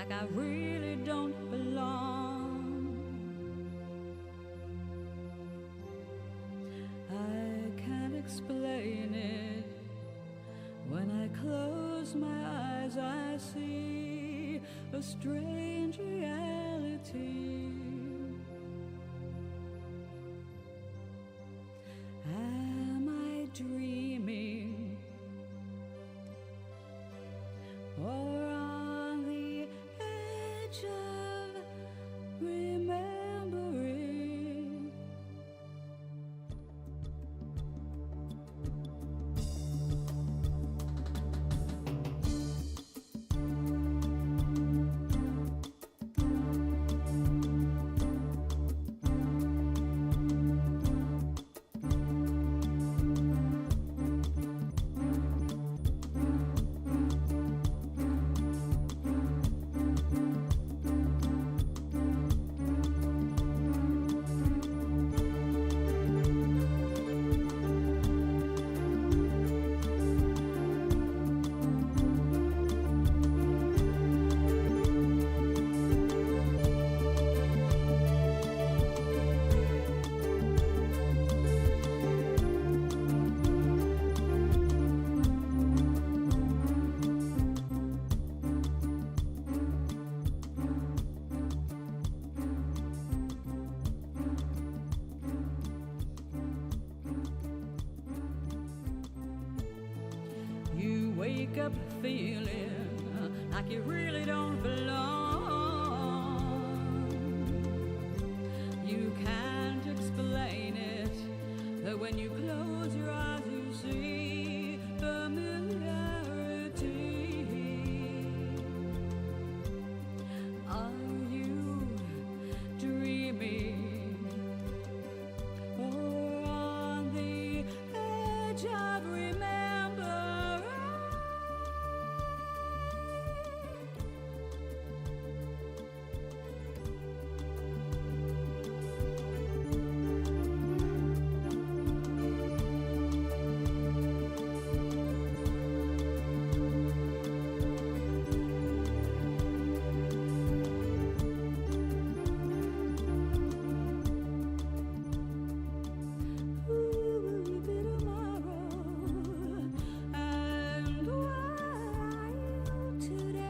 like I really don't belong. I can't explain it. When I close my eyes, I see a strange reality. Am I dreaming, or on the edge of remembering? You wake up feeling like you really don't belong. You can't explain it, but when you close your eyes you see familiarity. Are you dreaming, or on the edge of remembering? Who will you be tomorrow? And what are you today?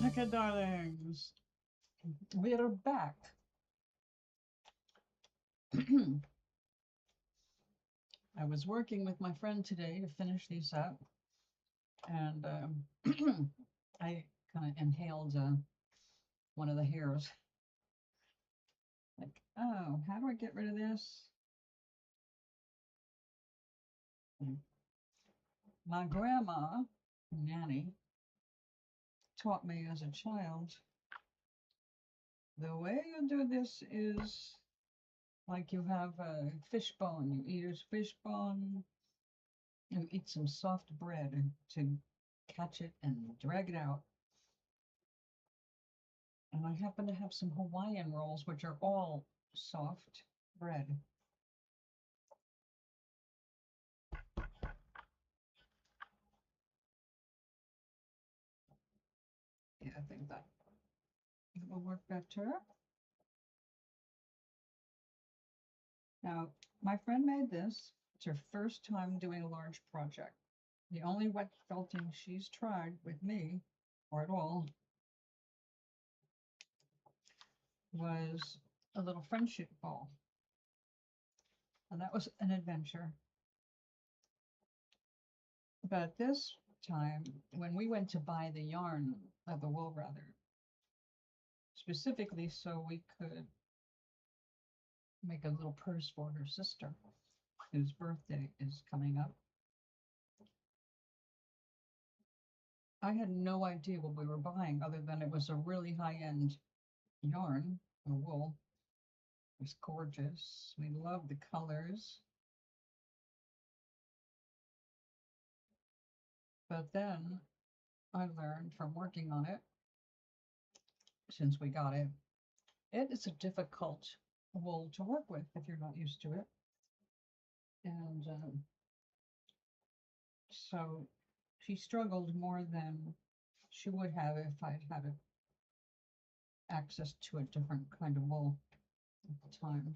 Okay, darlings, we are back. I was working with my friend today to finish these up, and I kind of inhaled one of the hairs. Like, oh, how do I get rid of this? My grandma, Nanny, taught me as a child, the way you do this is like you have a fish bone. You eat a fish bone, you eat some soft bread to catch it and drag it out. And I happen to have some Hawaiian rolls, which are all soft bread. Yeah, I think that will work better. Now, my friend made this. It's her first time doing a large project. The only wet felting she's tried with me, or at all, was a little friendship ball. And that was an adventure. But this time when we went to buy the yarn, the wool rather, specifically so we could make a little purse for her sister, whose birthday is coming up. I had no idea what we were buying other than it was a really high-end yarn, or wool. It was gorgeous. We loved the colors. But then I learned from working on it, since we got it, it is a difficult wool to work with if you're not used to it. And so she struggled more than she would have if I'd had access to a different kind of wool at the time.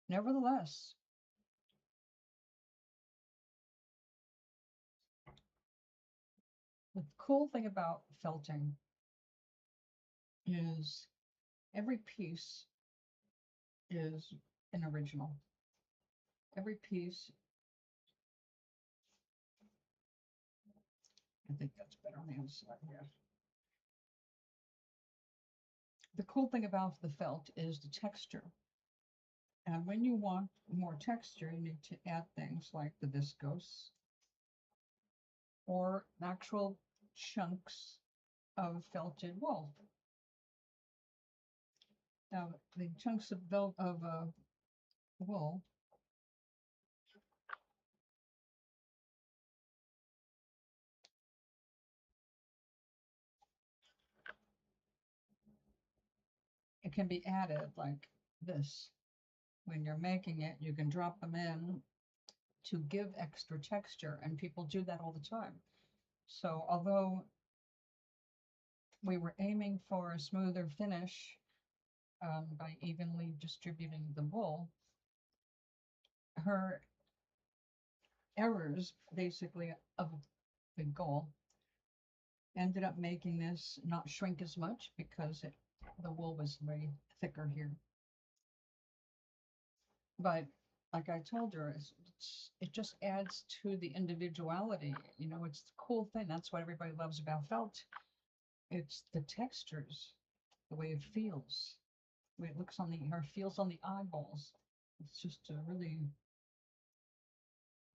Nevertheless, the cool thing about felting is every piece is an original. Every piece, I think that's better on the inside here. The cool thing about the felt is the texture. And when you want more texture, you need to add things like the viscose or actual chunks of felted wool. Now, the chunks of wool it can be added like this. When you're making it, you can drop them in to give extra texture, and people do that all the time. So although we were aiming for a smoother finish by evenly distributing the wool, her errors, basically, of the goal ended up making this not shrink as much because the wool was way thicker here. But like I told her, it just adds to the individuality. You know, it's the cool thing. That's what everybody loves about felt. It's the textures, the way it feels, the way it looks on or feels on the eyeballs. It's just a really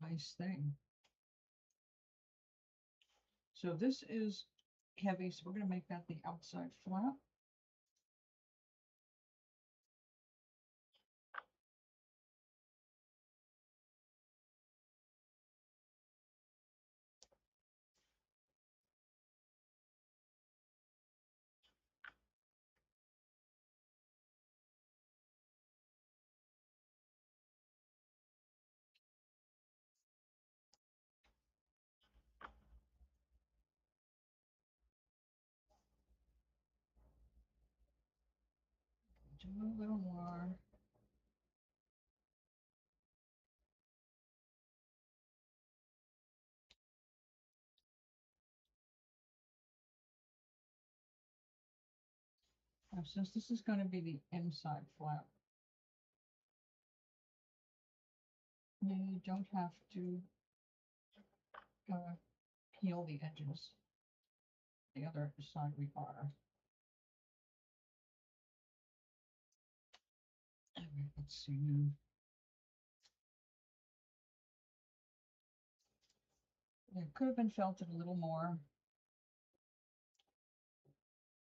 nice thing. So this is heavy, so we're going to make that the outside flap. Do a little more. Now, since this is going to be the inside flap, you don't have to peel the edges. The other side we are. Let's see. It could have been felted a little more.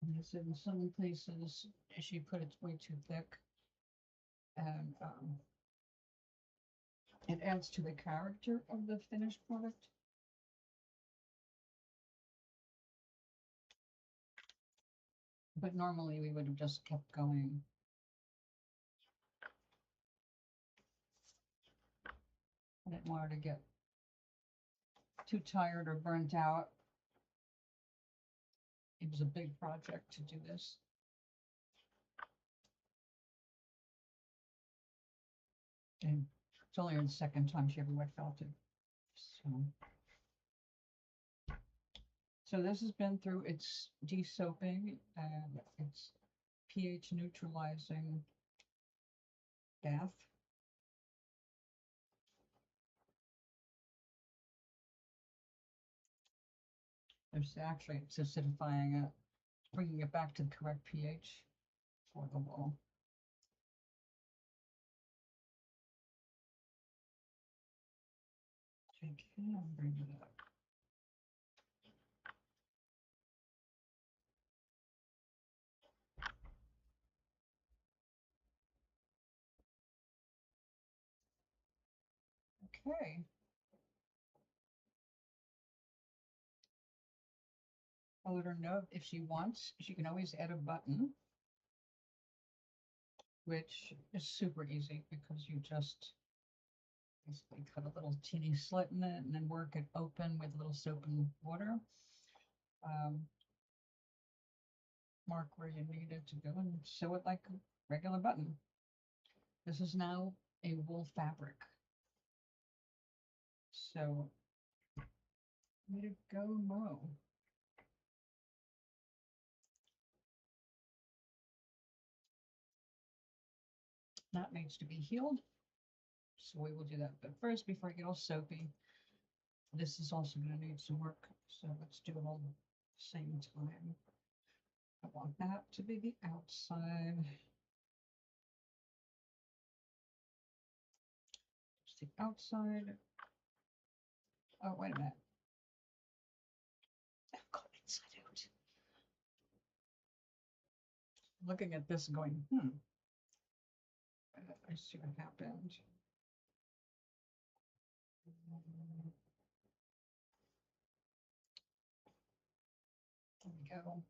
Because in some places she put it way too thick, and it adds to the character of the finished product. But normally we would have just kept going. I didn't want her to get too tired or burnt out. It was a big project to do this. And it's only the second time she ever wet felted. So this has been through its de-soaping and its pH neutralizing bath. There's actually, it's acidifying it, bringing it back to the correct pH for the wool. I can bring it up. Okay. I'll let her know if she wants. She can always add a button, which is super easy because you just basically cut a little teeny slit in it and then work it open with a little soap and water. Mark where you need it to go and sew it like a regular button. This is now a wool fabric. So, way to go, Mo. That needs to be healed. So we will do that. But first, before I get all soapy, this is also going to need some work. So let's do it all at the same time. I want that to be the outside. Just the outside. Oh, wait a minute. I've got inside out. Looking at this going, I see what happened. There we go.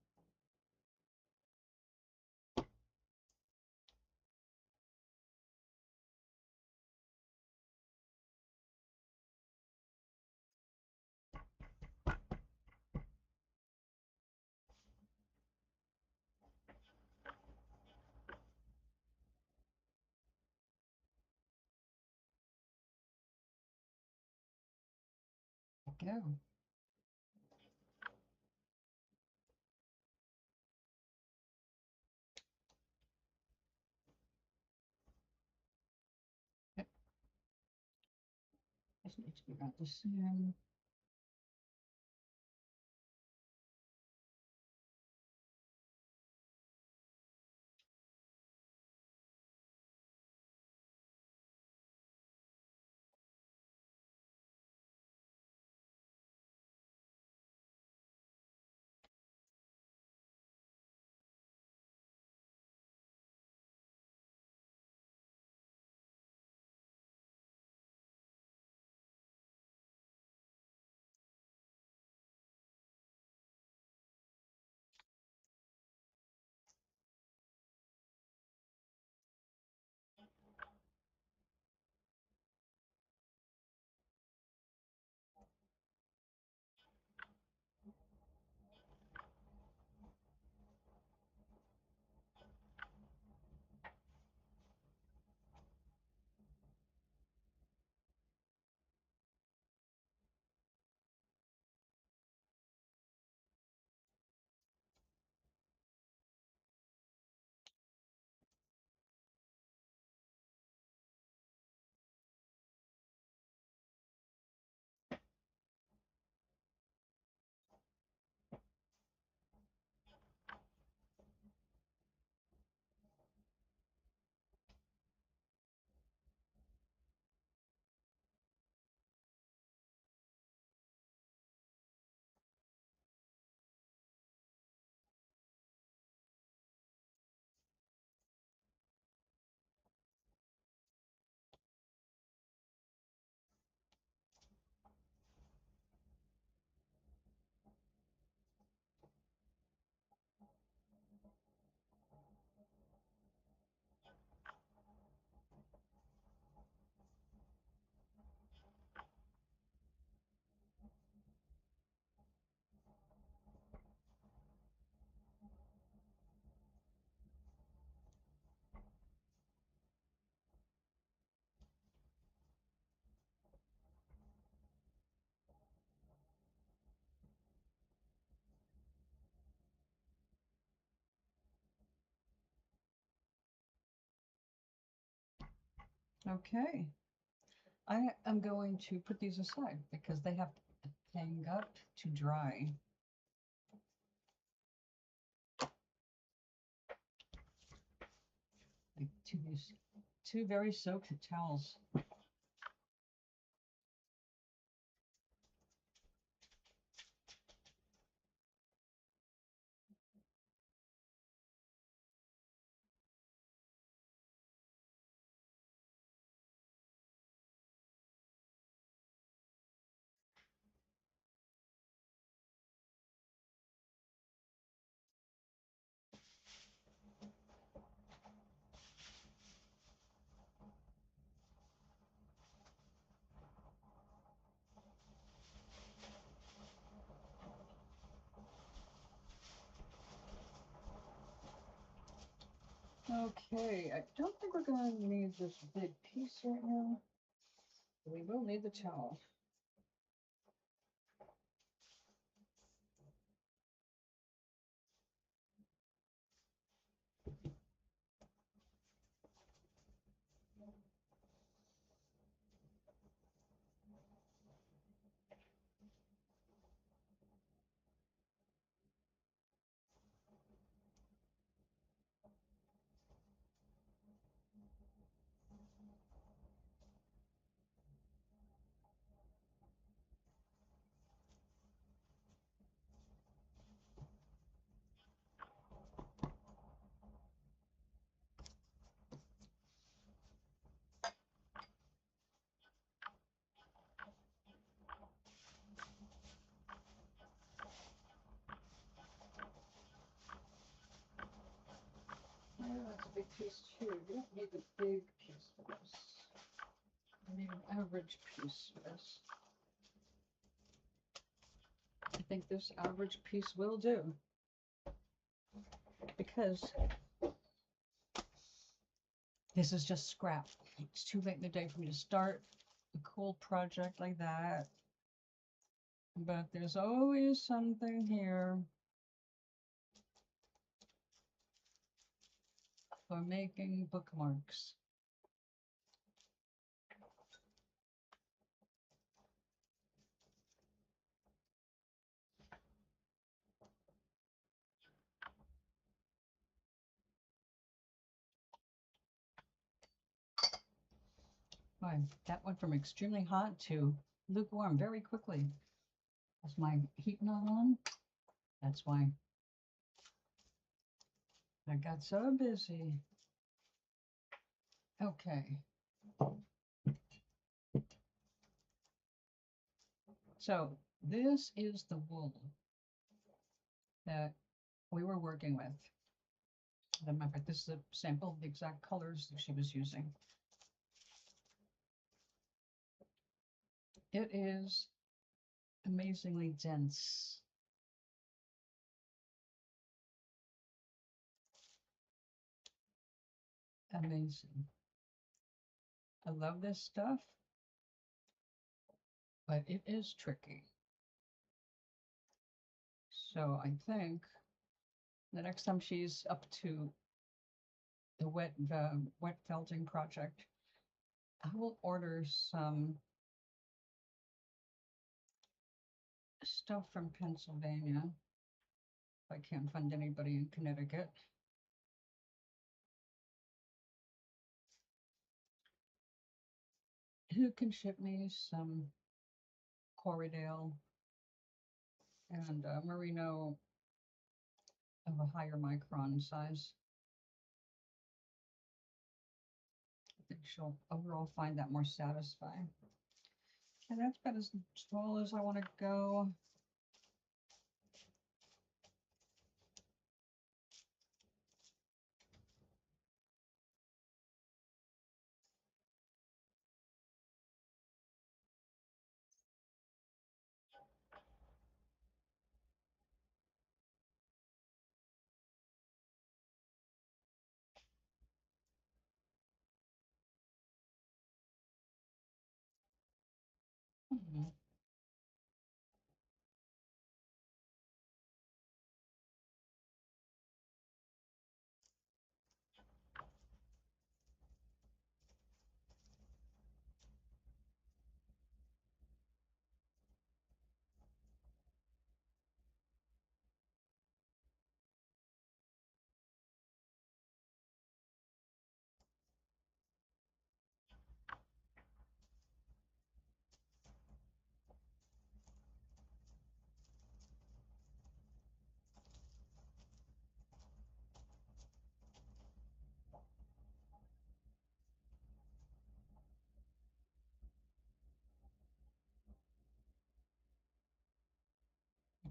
Go. Yep. This needs to be about the same. Okay. I am going to put these aside because they have to hang up to dry. to these two very soaked towels. Okay, I don't think we're going to need this big piece right now. We will need the towel. Oh, that's a big piece too. We don't need the big piece for this. We need an average piece for this. I think this average piece will do. Because this is just scrap. It's too late in the day for me to start a cool project like that. But there's always something here for making bookmarks. Right, that went from extremely hot to lukewarm very quickly. Is my heat not on? That's why. I got so busy. Okay. So this is the wool that we were working with. Remember, this is a sample of the exact colors that she was using. It is amazingly dense. Amazing. I love this stuff, but it is tricky. So I think the next time she's up to the wet felting project, I will order some stuff from Pennsylvania. If I can't find anybody in Connecticut. Who can ship me some Corriedale and merino of a higher micron size? I think she'll overall find that more satisfying. And that's about as tall as I want to go. Mhm.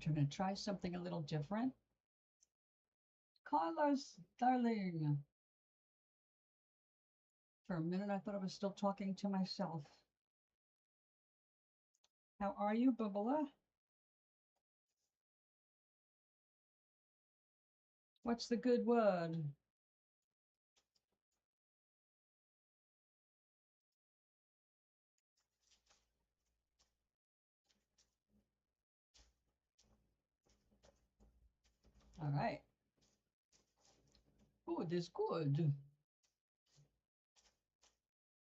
I'm going to try something a little different. Carlos, darling. For a minute, I thought I was still talking to myself. How are you, Bubba? What's the good word? All right. Good is good.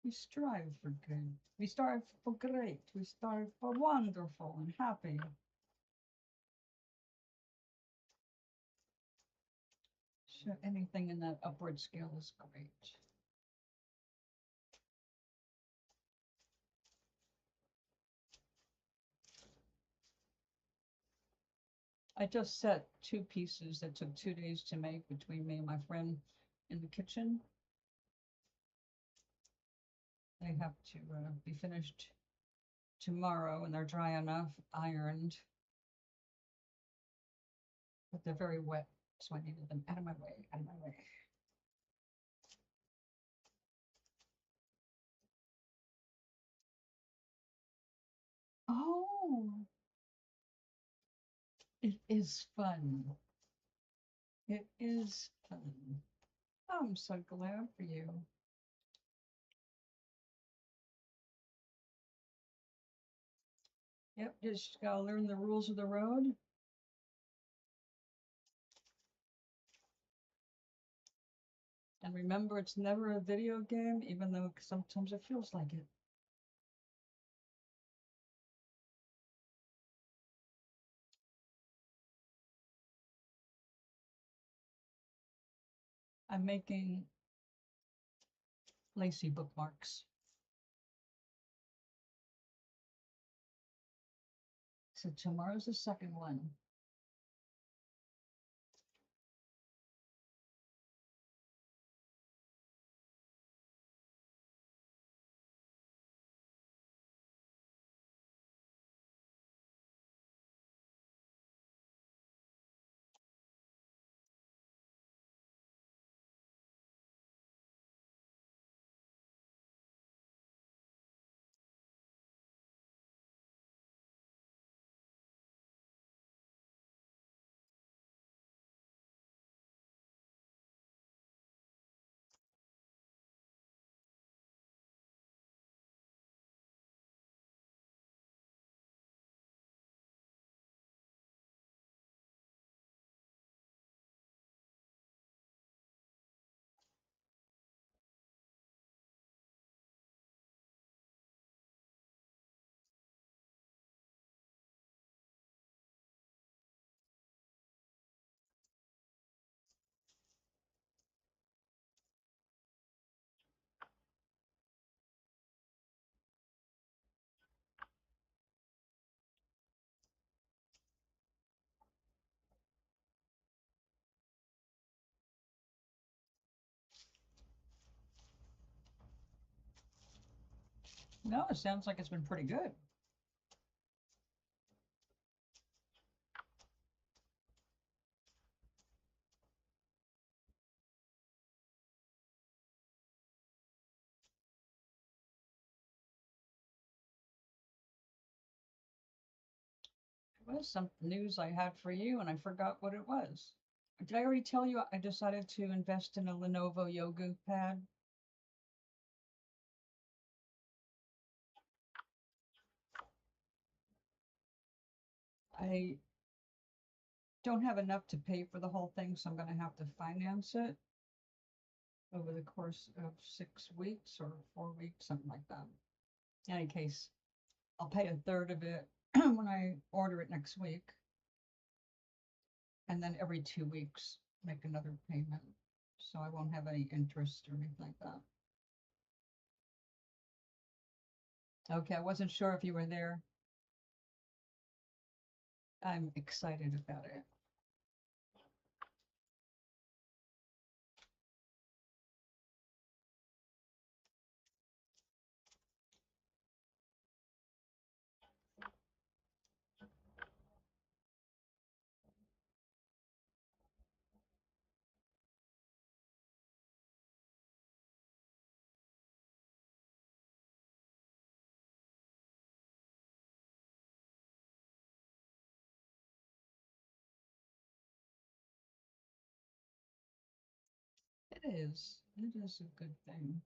We strive for good. We strive for great. We strive for wonderful and happy. Sure, anything in that upward scale is great. I just set 2 pieces that took 2 days to make between me and my friend in the kitchen. They have to be finished tomorrow, and they're dry enough, ironed, but they're very wet, so I needed them out of my way, out of my way. Oh, it is fun. It is fun. I'm so glad for you. Yep, just gotta learn the rules of the road. And remember, it's never a video game, even though sometimes it feels like it. I'm making lacy bookmarks. So tomorrow's the second one. No, it sounds like it's been pretty good. There was some news I had for you, and I forgot what it was. Did I already tell you I decided to invest in a Lenovo yoga pad? I don't have enough to pay for the whole thing, so I'm going to have to finance it over the course of 6 weeks or 4 weeks, something like that. In any case, I'll pay a third of it when I order it next week. And then every 2 weeks, make another payment. So I won't have any interest or anything like that. Okay, I wasn't sure if you were there. I'm excited about it. It is. It is a good thing.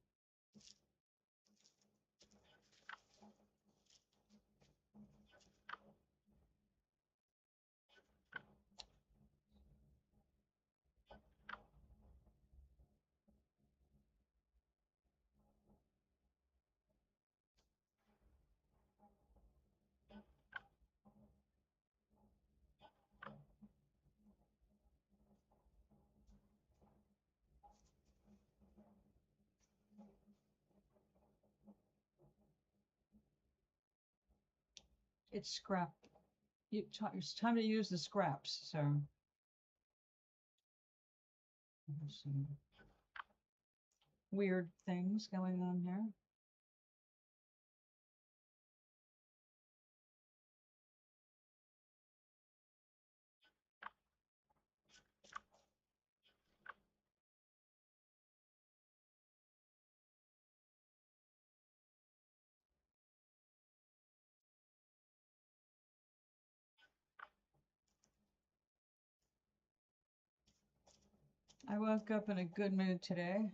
It's scrap. It's time to use the scraps. So there's some weird things going on here. I woke up in a good mood today.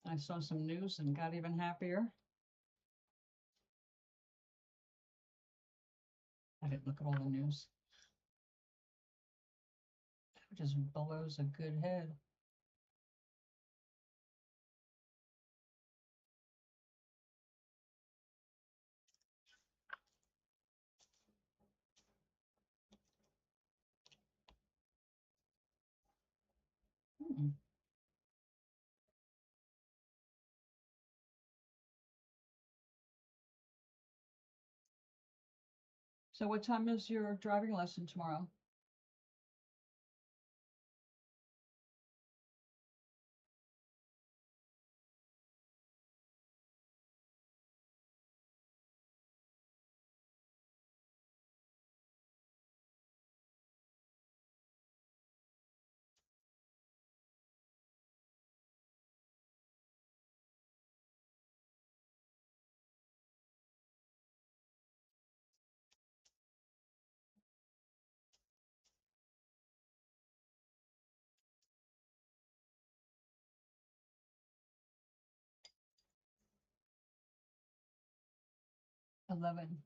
I saw some news and got even happier. I didn't look at all the news. It just blows a good head. So what time is your driving lesson tomorrow? $11.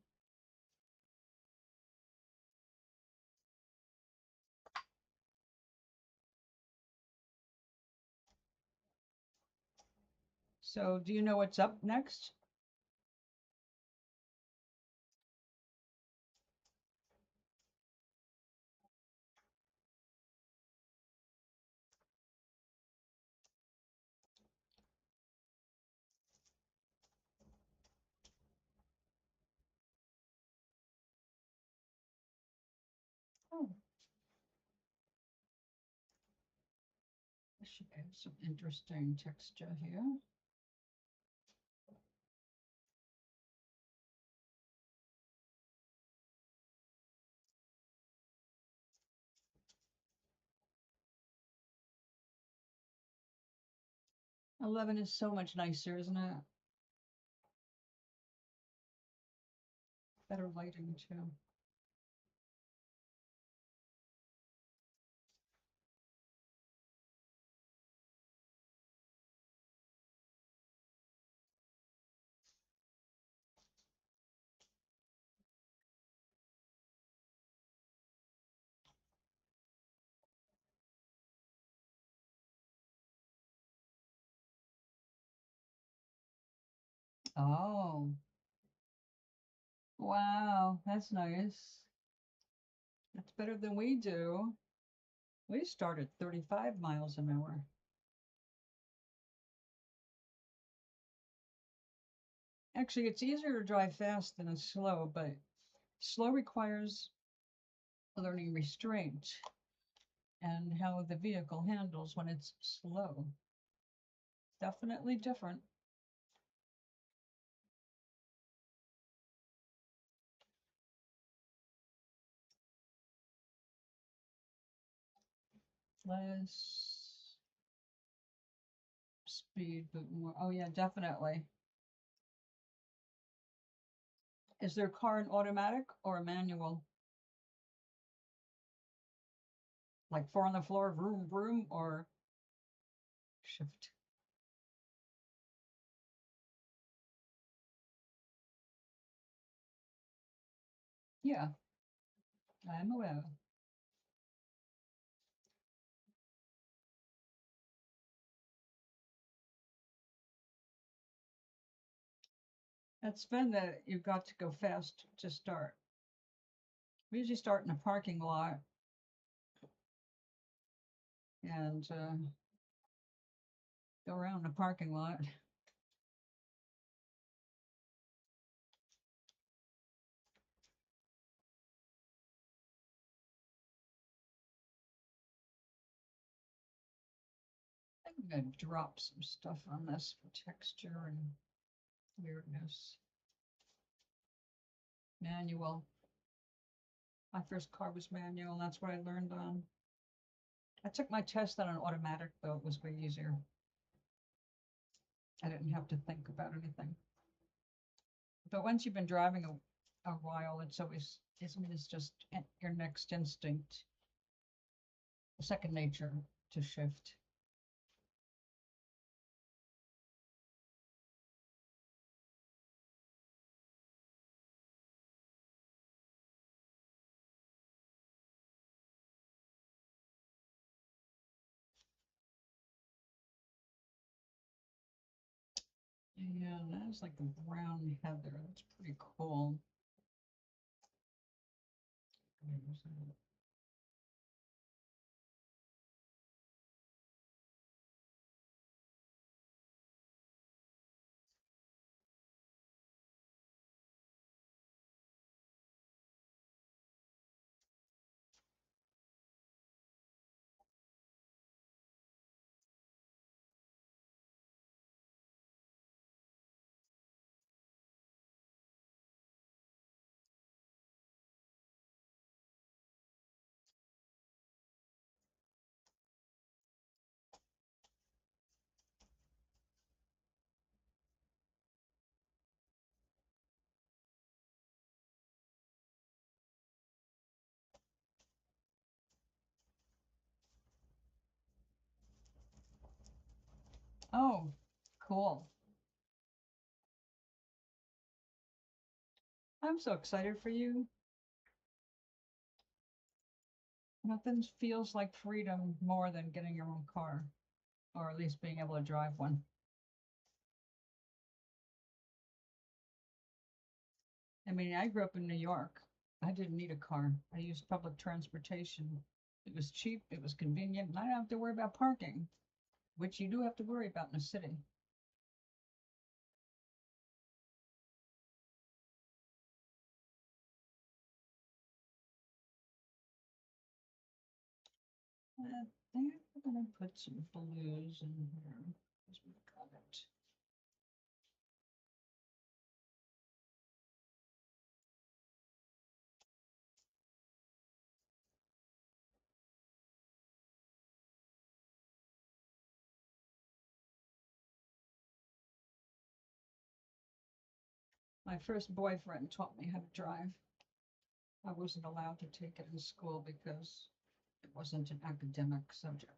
So do you know what's up next? Oh, I should add some interesting texture here. $11 is so much nicer, isn't it? Better lighting too. Oh, wow, that's nice. That's better than we do. We start at 35 miles an hour. Actually, it's easier to drive fast than slow, but slow requires learning restraint and how the vehicle handles when it's slow. Definitely different. Less speed, but more. Oh yeah, definitely. Is their car an automatic or a manual? Like four on the floor, vroom, vroom, or shift. Yeah, I'm aware. It's fun that you've got to go fast to start. We usually start in a parking lot and go around the parking lot. I'm going to drop some stuff on this for texture and weirdness. Manual. My first car was manual, and that's what I learned on. I took my test on an automatic, though. It was way easier. I didn't have to think about anything. But once you've been driving a while, it's always, it's just your next instinct, second nature to shift. Yeah, that's like a brown heather. That's pretty cool. Oh, cool. I'm so excited for you. Nothing feels like freedom more than getting your own car, or at least being able to drive one. I mean, I grew up in New York. I didn't need a car. I used public transportation. It was cheap, it was convenient, and I didn't have to worry about parking, which you do have to worry about in a city. I think we're going to put some blues in here because we've got it. My first boyfriend taught me how to drive. I wasn't allowed to take it in school because it wasn't an academic subject.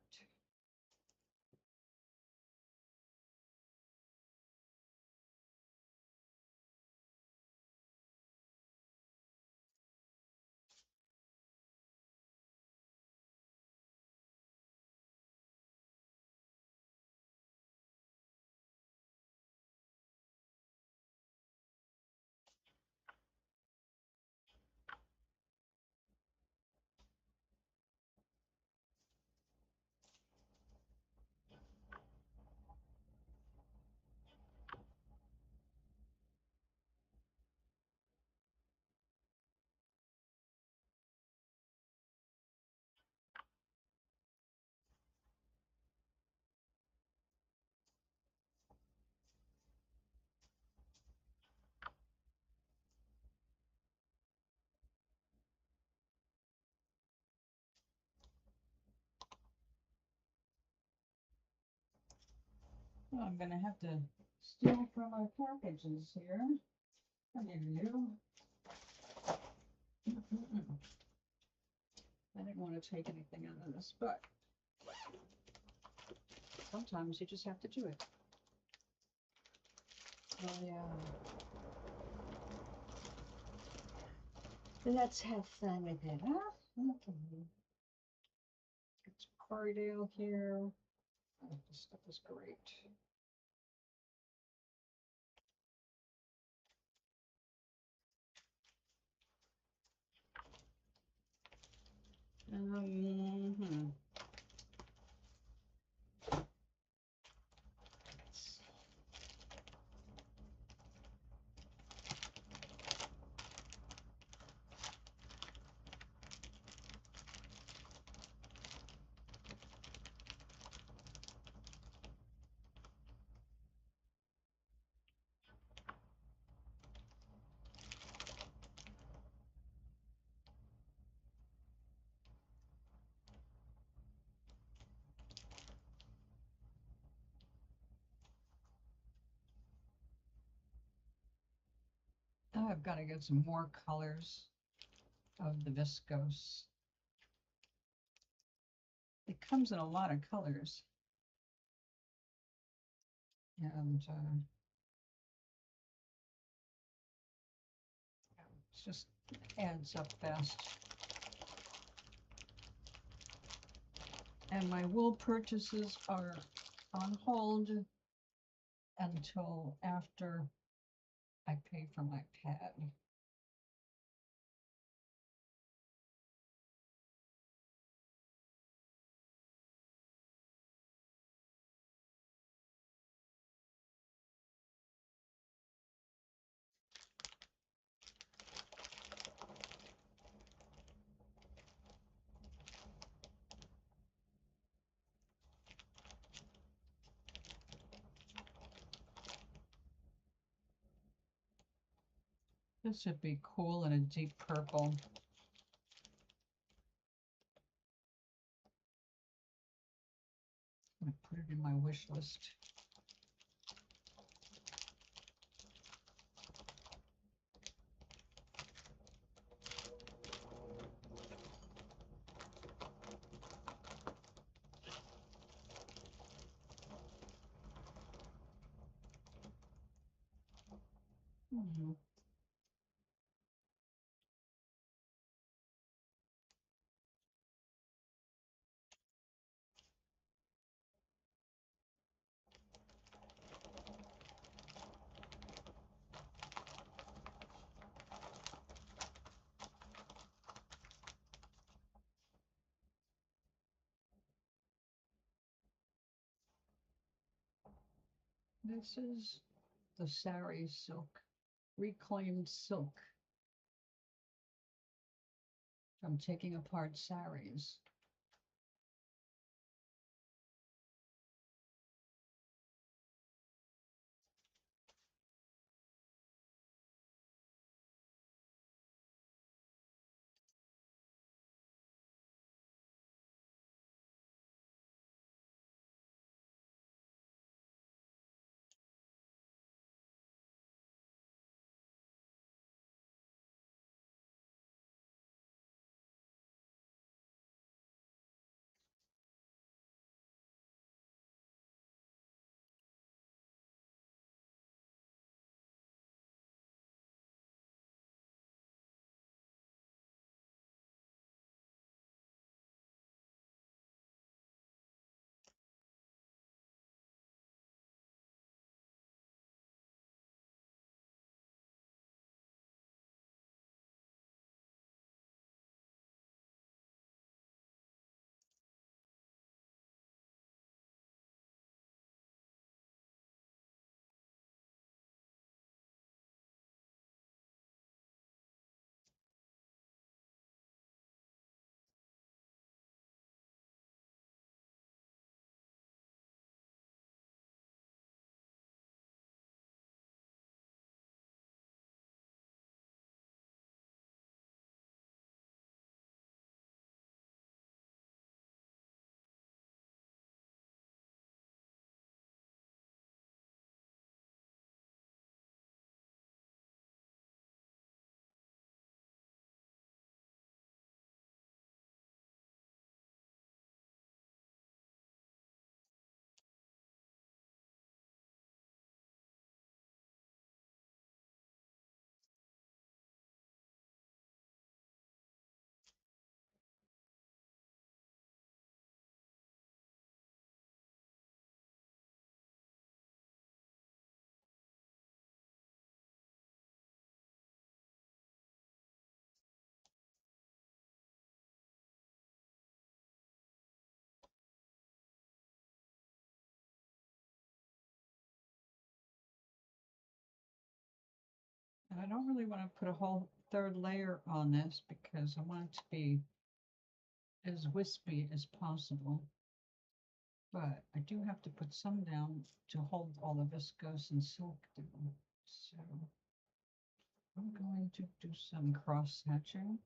Well, I'm going to have to steal from our packages here. Come here, you. I didn't want to take anything out of this, but Sometimes you just have to do it. Oh yeah. Let's have fun with it, huh? Okay. It's Cordell here. Oh, this stuff is great. Mm-hmm. I've got to get some more colors of the viscose. It comes in a lot of colors. And it just adds up fast. And my wool purchases are on hold until after I pay for my pad. This should be cool in a deep purple. I'm going to put it in my wish list. Mm-hmm. This is the sari silk, reclaimed silk. I'm taking apart saris. I don't really want to put a whole third layer on this because I want it to be as wispy as possible. But I do have to put some down to hold all the viscose and silk down. So I'm going to do some cross hatching.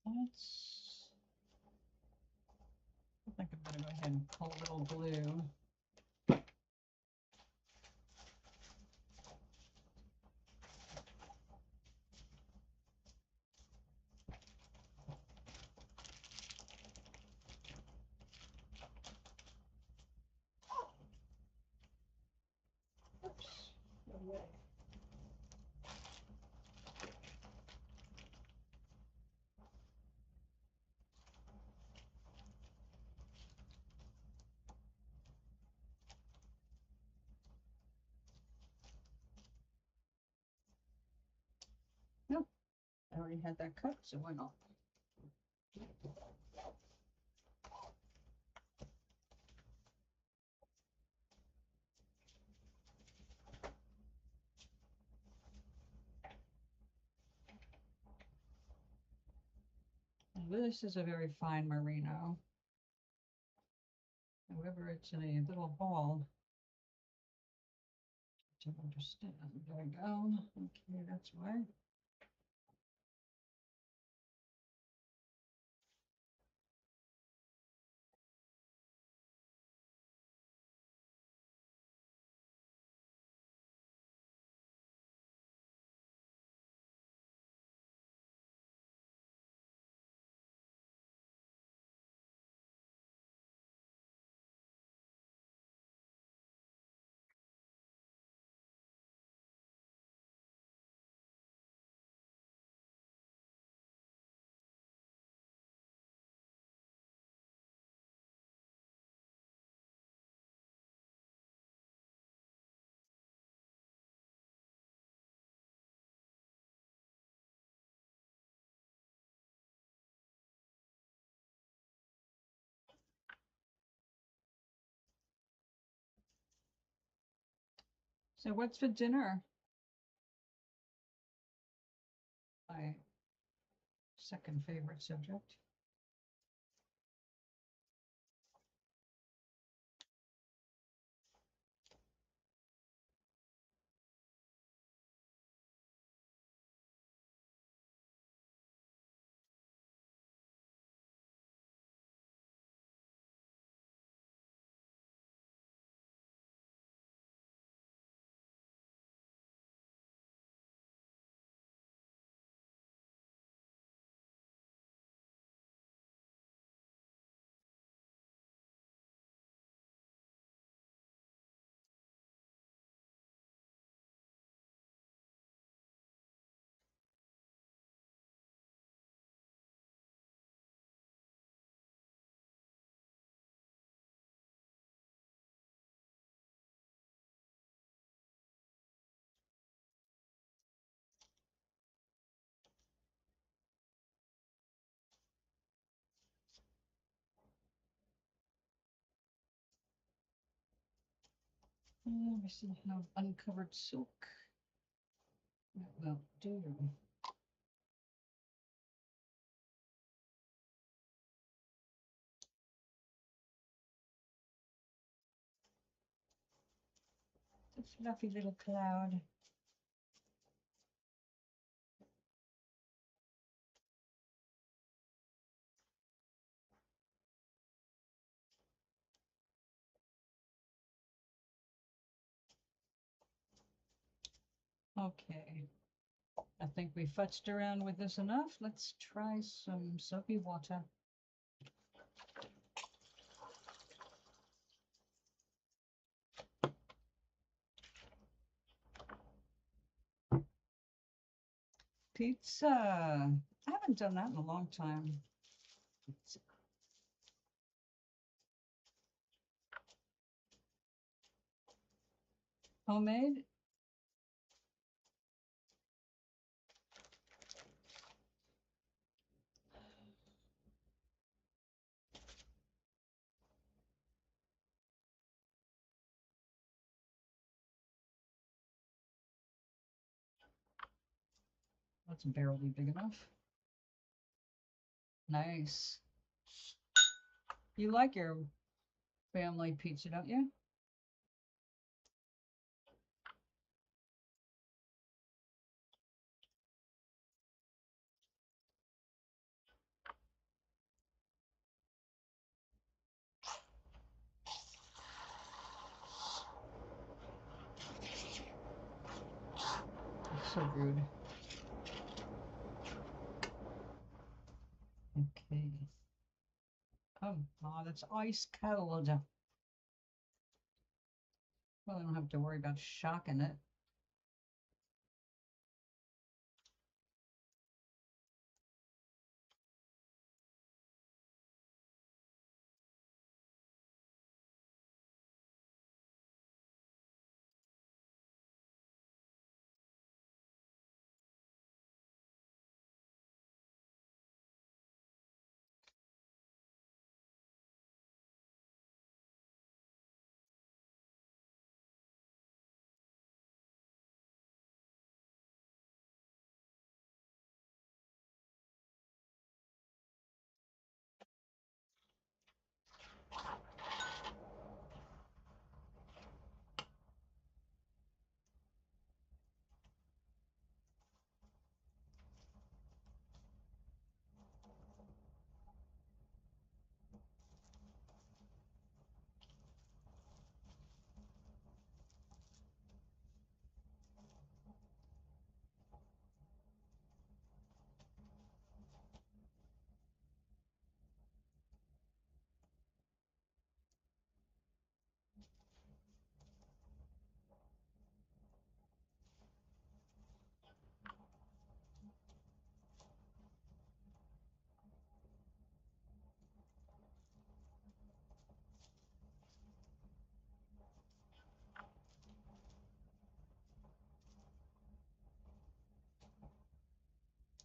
I think I'm going to go ahead and pull a little glue. Oops. Nope, I already had that cut, so why not? This is a very fine merino. However, it's in a little ball to understand. There we go. Okay, that's why. So what's for dinner? My second favorite subject. We still have uncovered silk. That will do. A fluffy little cloud. Okay. I think we futzed around with this enough. Let's try some soapy water. Pizza. I haven't done that in a long time. It's homemade. That's barely big enough. Nice. You like your family pizza, don't you? That's so rude. Okay. Oh, that's ice cold. Well, I don't have to worry about shocking it.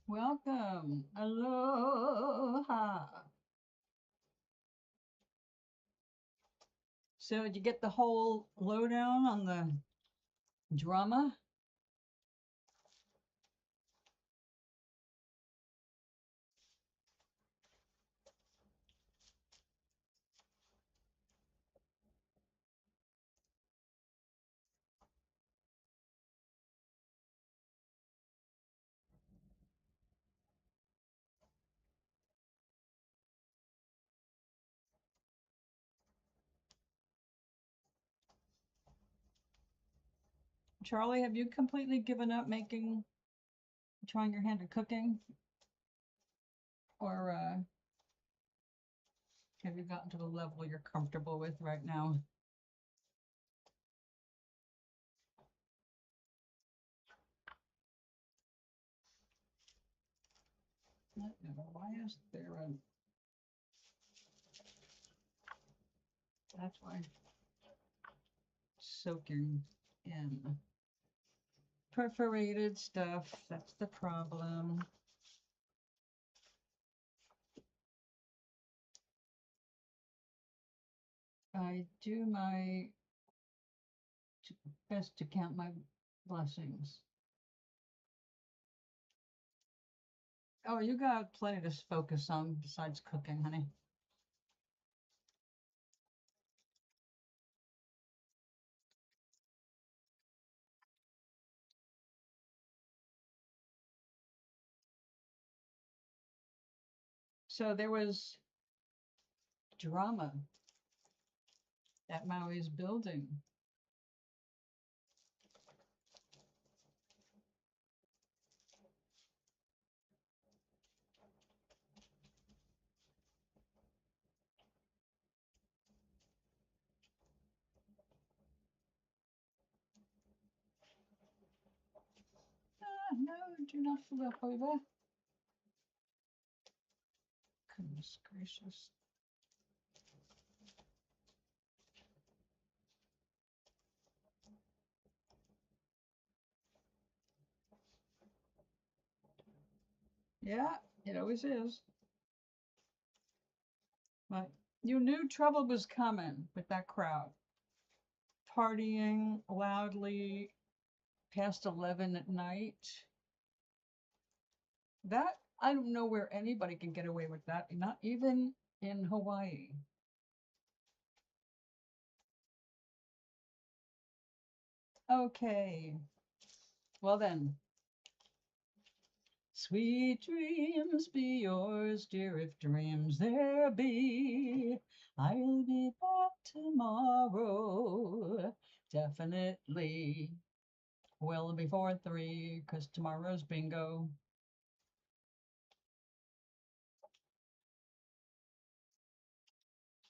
Welcome. Aloha. So did you get the whole lowdown on the drama? Charlie, have you completely given up trying your hand at cooking? Or have you gotten to the level you're comfortable with right now? Why is there a... That's why soaking in perforated stuff. That's the problem. I do my best to count my blessings. Oh, you got plenty to focus on besides cooking, honey. So there was drama at Maui's building. No, do not flip over. Goodness gracious. Yeah, it always is. But you knew trouble was coming with that crowd. Partying loudly past 11 at night. That, I don't know where anybody can get away with that, not even in Hawaii. Okay. Well then. Sweet dreams be yours, dear, if dreams there be. I'll be back tomorrow, definitely. Well before 3, 'cause tomorrow's bingo.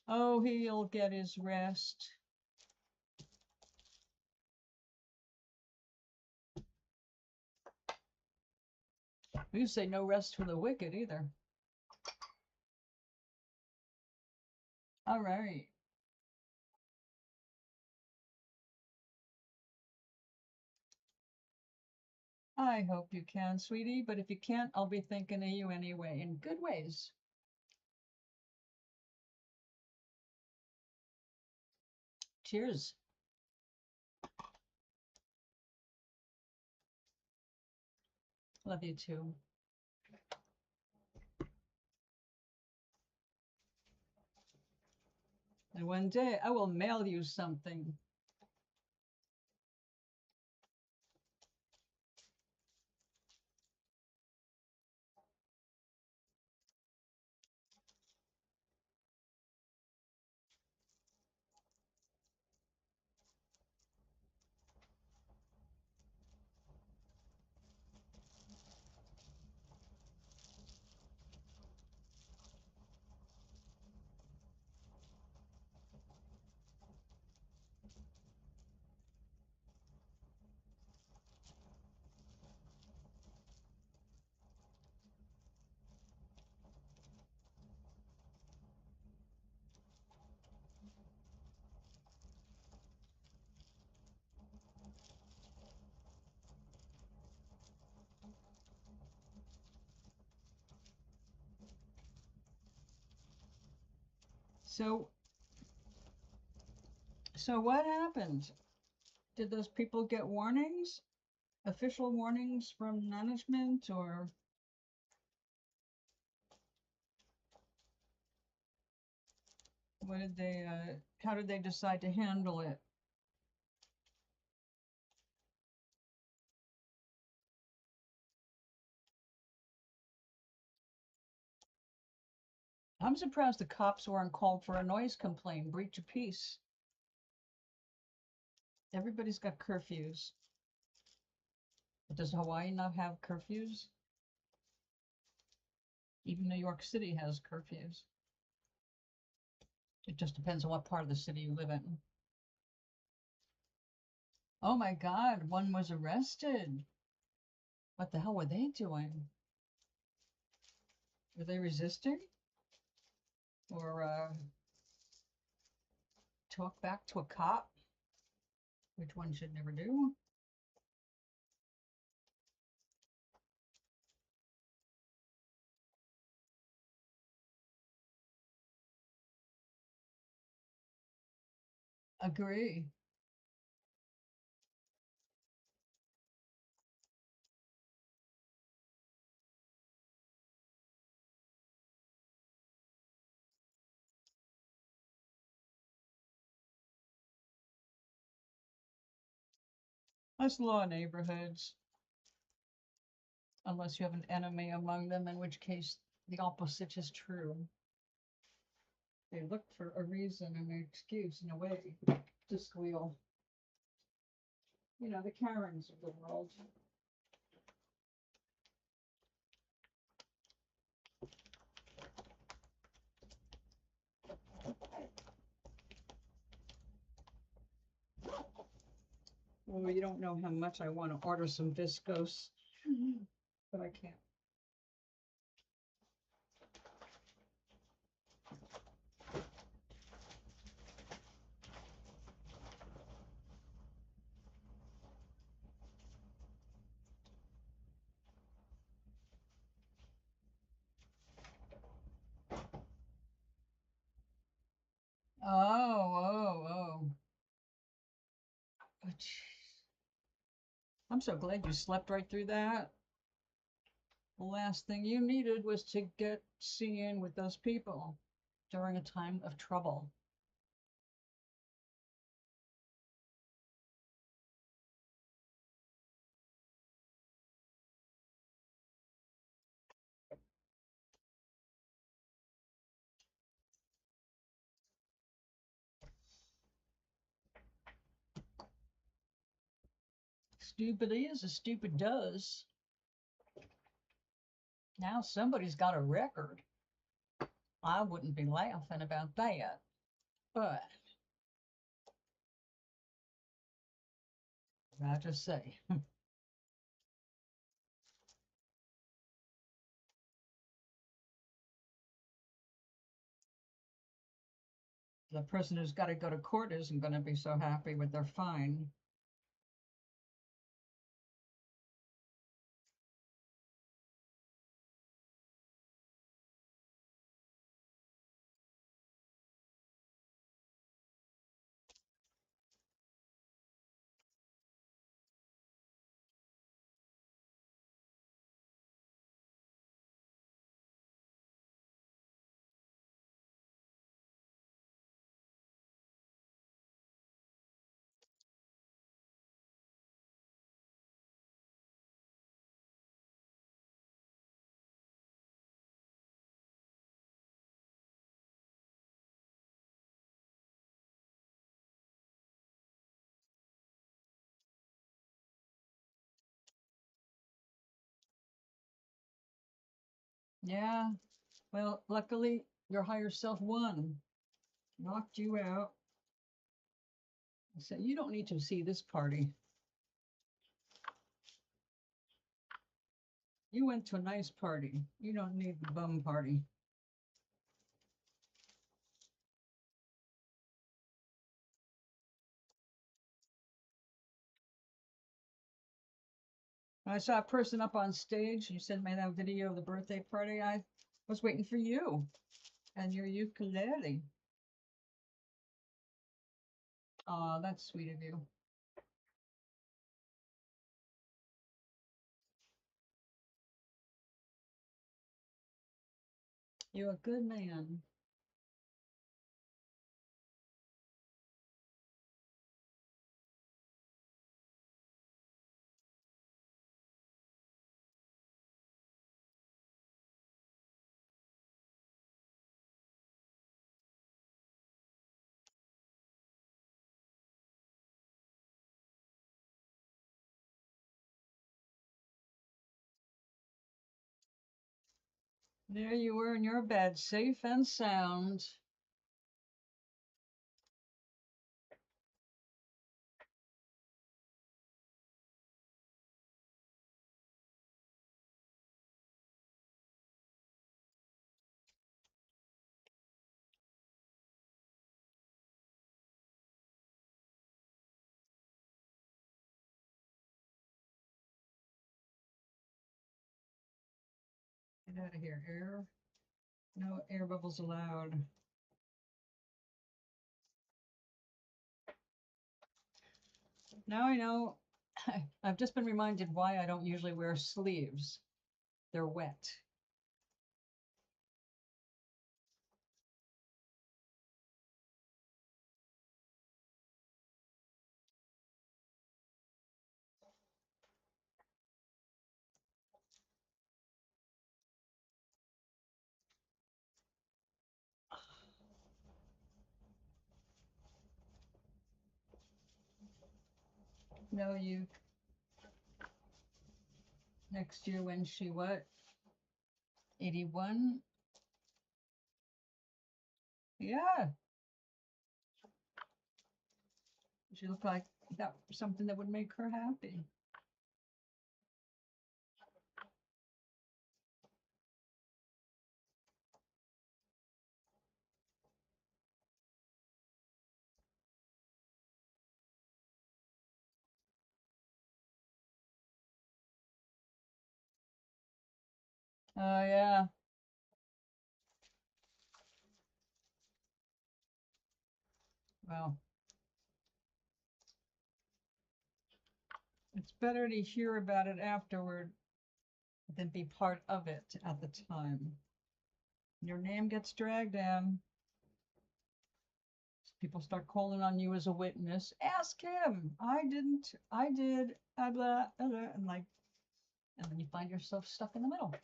Oh, he'll get his rest. You say no rest for the wicked either. All right. I hope you can, sweetie, but if you can't, I'll be thinking of you anyway, in good ways. Cheers. Love you too. And one day I will mail you something. So what happened? Did those people get warnings? Official warnings from management, or what did they how did they decide to handle it? I'm surprised the cops weren't called for a noise complaint, breach of peace. Everybody's got curfews. Does Hawaii not have curfews? Even New York City has curfews. It just depends on what part of the city you live in. Oh my God, one was arrested. What the hell were they doing? Were they resisting? Or talk back to a cop? Which one should never do? Agree. That's law neighborhoods. Unless you have an enemy among them, in which case the opposite is true. They look for a reason and an excuse in a way to squeal. You know, the Karens of the world. Well, you don't know how much I want to order some viscose, but I can't. Oh. Oh, jeez. I'm so glad you slept right through that. The last thing you needed was to get seen with those people during a time of trouble. Stupid is as stupid does. Now somebody's got a record. I wouldn't be laughing about that, but I just say. The person who's got to go to court isn't going to be so happy with their fine. Yeah, well, luckily your higher self won, knocked you out. So you don't need to see this party. You went to a nice party. You don't need the bum party. I saw a person up on stage. You sent me that video of the birthday party. I was waiting for you and your ukulele. Oh, that's sweet of you. You're a good man. There you were in your bed, safe and sound. Get out of here, air. No air bubbles allowed. Now I know. I've just been reminded why I don't usually wear sleeves. They're wet. know you next year when she what? 81? Yeah. She looked like that something that would make her happy. Oh yeah. Well, it's better to hear about it afterward than be part of it at the time. Your name gets dragged down. People start calling on you as a witness. Ask him. I didn't. I did. Blah, blah, blah, and like, and then you find yourself stuck in the middle.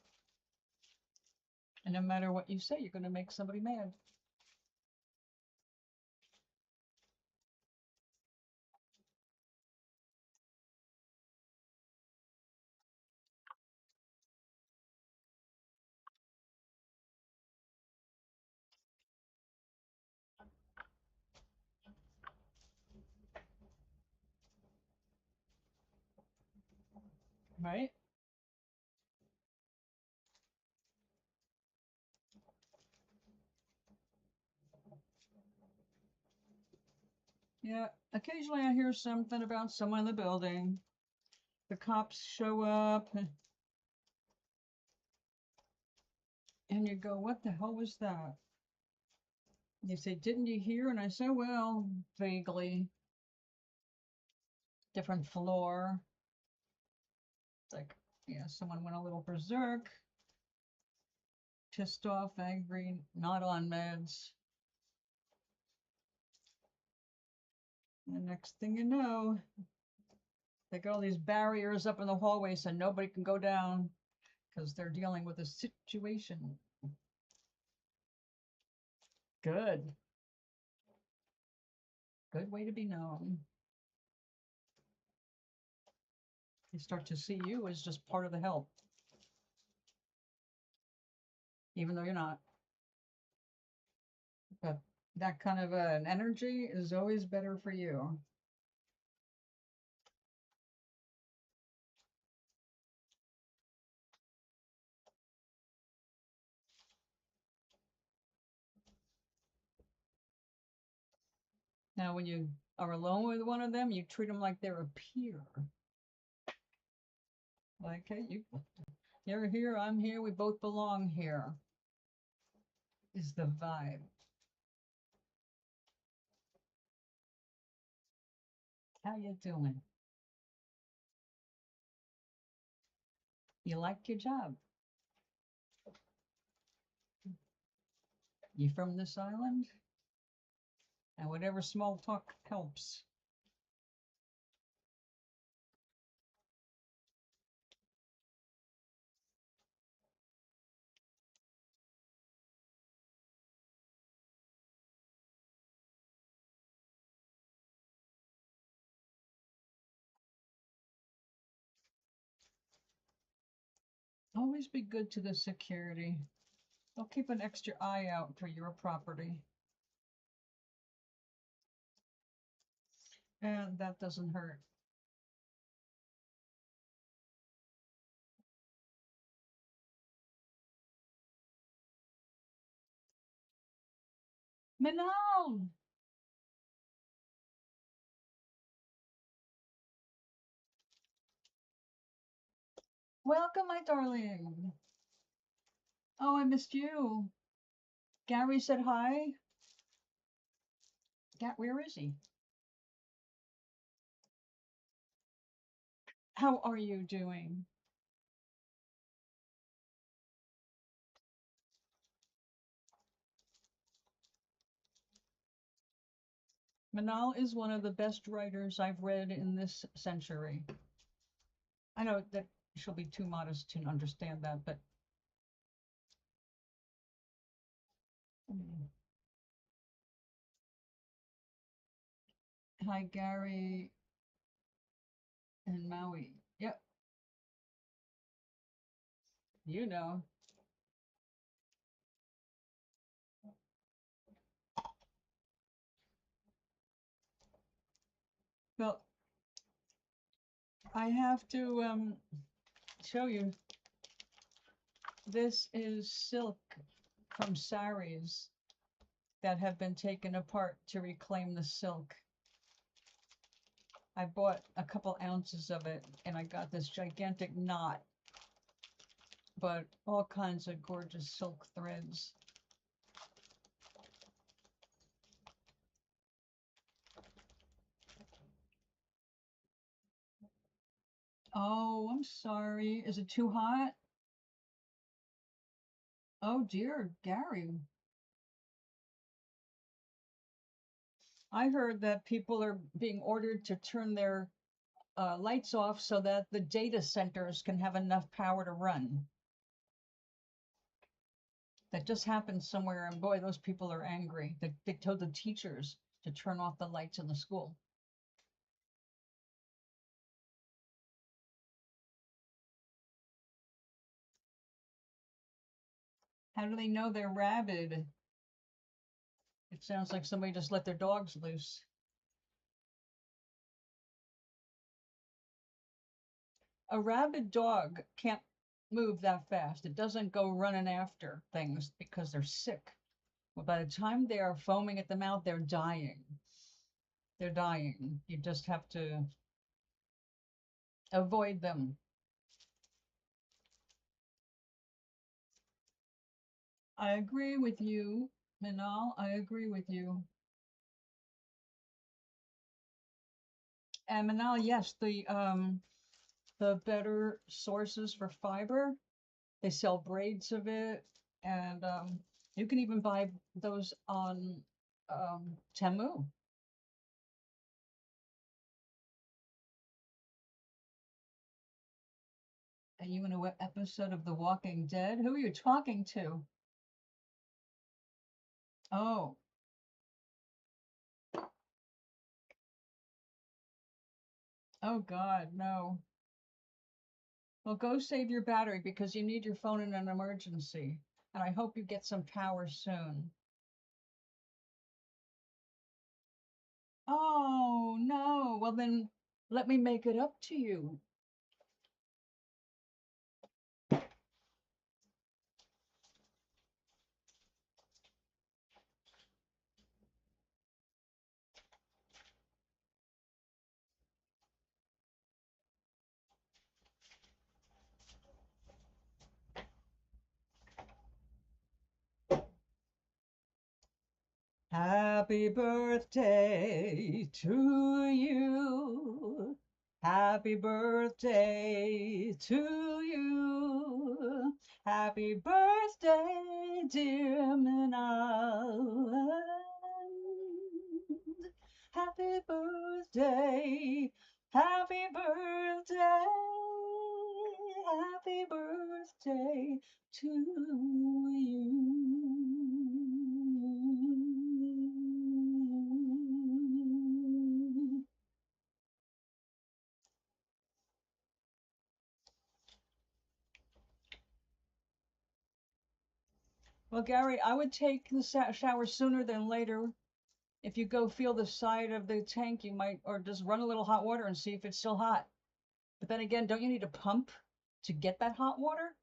And no matter what you say, you're going to make somebody mad. Right? Yeah. Occasionally I hear something about someone in the building. The cops show up. And you go, what the hell was that? And you say, didn't you hear? And I say, well, vaguely. Different floor. It's like, yeah, someone went a little berserk. Pissed off, angry, not on meds. And the next thing you know, they got all these barriers up in the hallway so nobody can go down because they're dealing with a situation. Good. Good way to be known. They start to see you as just part of the help, even though you're not. But that kind of an energy is always better for you. Now, when you are alone with one of them, you treat them like they're a peer. Like, hey, you're here, I'm here, we both belong here. Is the vibe. How you doing? You like your job? You from this island? And whatever small talk helps. Always be good to the security. They'll keep an extra eye out for your property. And that doesn't hurt. Manal! Welcome, my darling. Oh, I missed you. Gary said hi. Where is he? How are you doing? Manal is one of the best writers I've read in this century. I know that she'll be too modest to understand that, but hi, Gary. in Maui. Yep. You know. Well, I have to show you. This is silk from saris that have been taken apart to reclaim the silk. I bought a couple ounces of it and I got this gigantic knot, but all kinds of gorgeous silk threads. Oh, I'm sorry. Is it too hot? Oh dear, Gary. I heard that people are being ordered to turn their lights off so that the data centers can have enough power to run. That just happened somewhere, and boy, those people are angry. They told the teachers to turn off the lights in the school. How do they know they're rabid? It sounds like somebody just let their dogs loose. A rabid dog can't move that fast. It doesn't go running after things because they're sick. Well, by the time they are foaming at the mouth, they're dying. They're dying. You just have to avoid them. I agree with you, Minal. I agree with you. And Manal, yes, the better sources for fiber, they sell braids of it, and you can even buy those on Temu. Are you in an episode of The Walking Dead? Who are you talking to? Oh, oh God, no. Well, go save your battery because you need your phone in an emergency. And I hope you get some power soon. Oh, no. Well, then let me make it up to you. Happy birthday to you. Happy birthday to you. Happy birthday, dear Minal. Happy birthday. Happy birthday. Happy birthday to you. Well, Gary, I would take the shower sooner than later. If you go feel the side of the tank, you might, or just run a little hot water and see if it's still hot. But then again, don't you need a pump to get that hot water?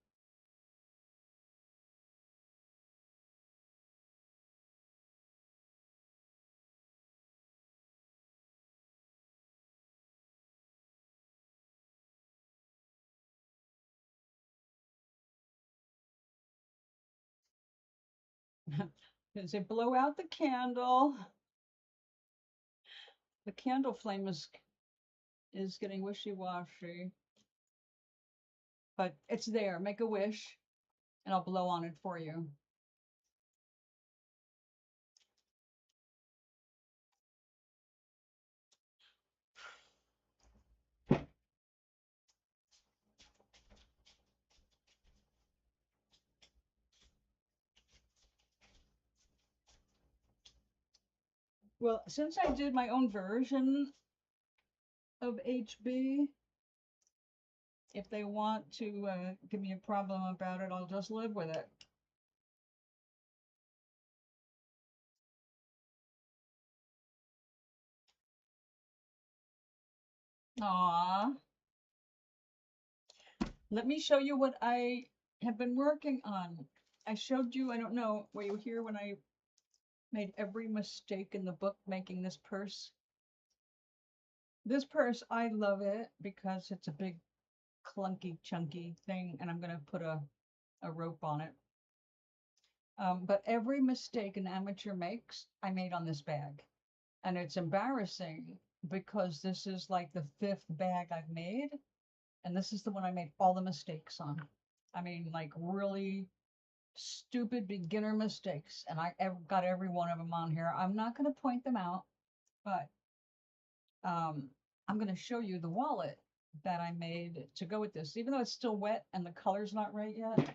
Does it blow out the candle? The candle flame is getting wishy-washy. But it's there. Make a wish, and I'll blow on it for you. Well, since I did my own version of HB, If they want to give me a problem about it, I'll just live with it. Aww. Let me show you what I have been working on. I showed you, I don't know, were you here when I made every mistake in the book making this purse? This purse, I love it because it's a big clunky chunky thing, and I'm going to put a rope on it. But every mistake an amateur makes, I made on this bag. And it's embarrassing because this is like the 5th bag I've made. And this is the one I made all the mistakes on. I mean, like really stupid beginner mistakes. And I got every one of them on here. I'm not going to point them out, but I'm going to show you the wallet that I made to go with this, even though it's still wet and the color's not right yet.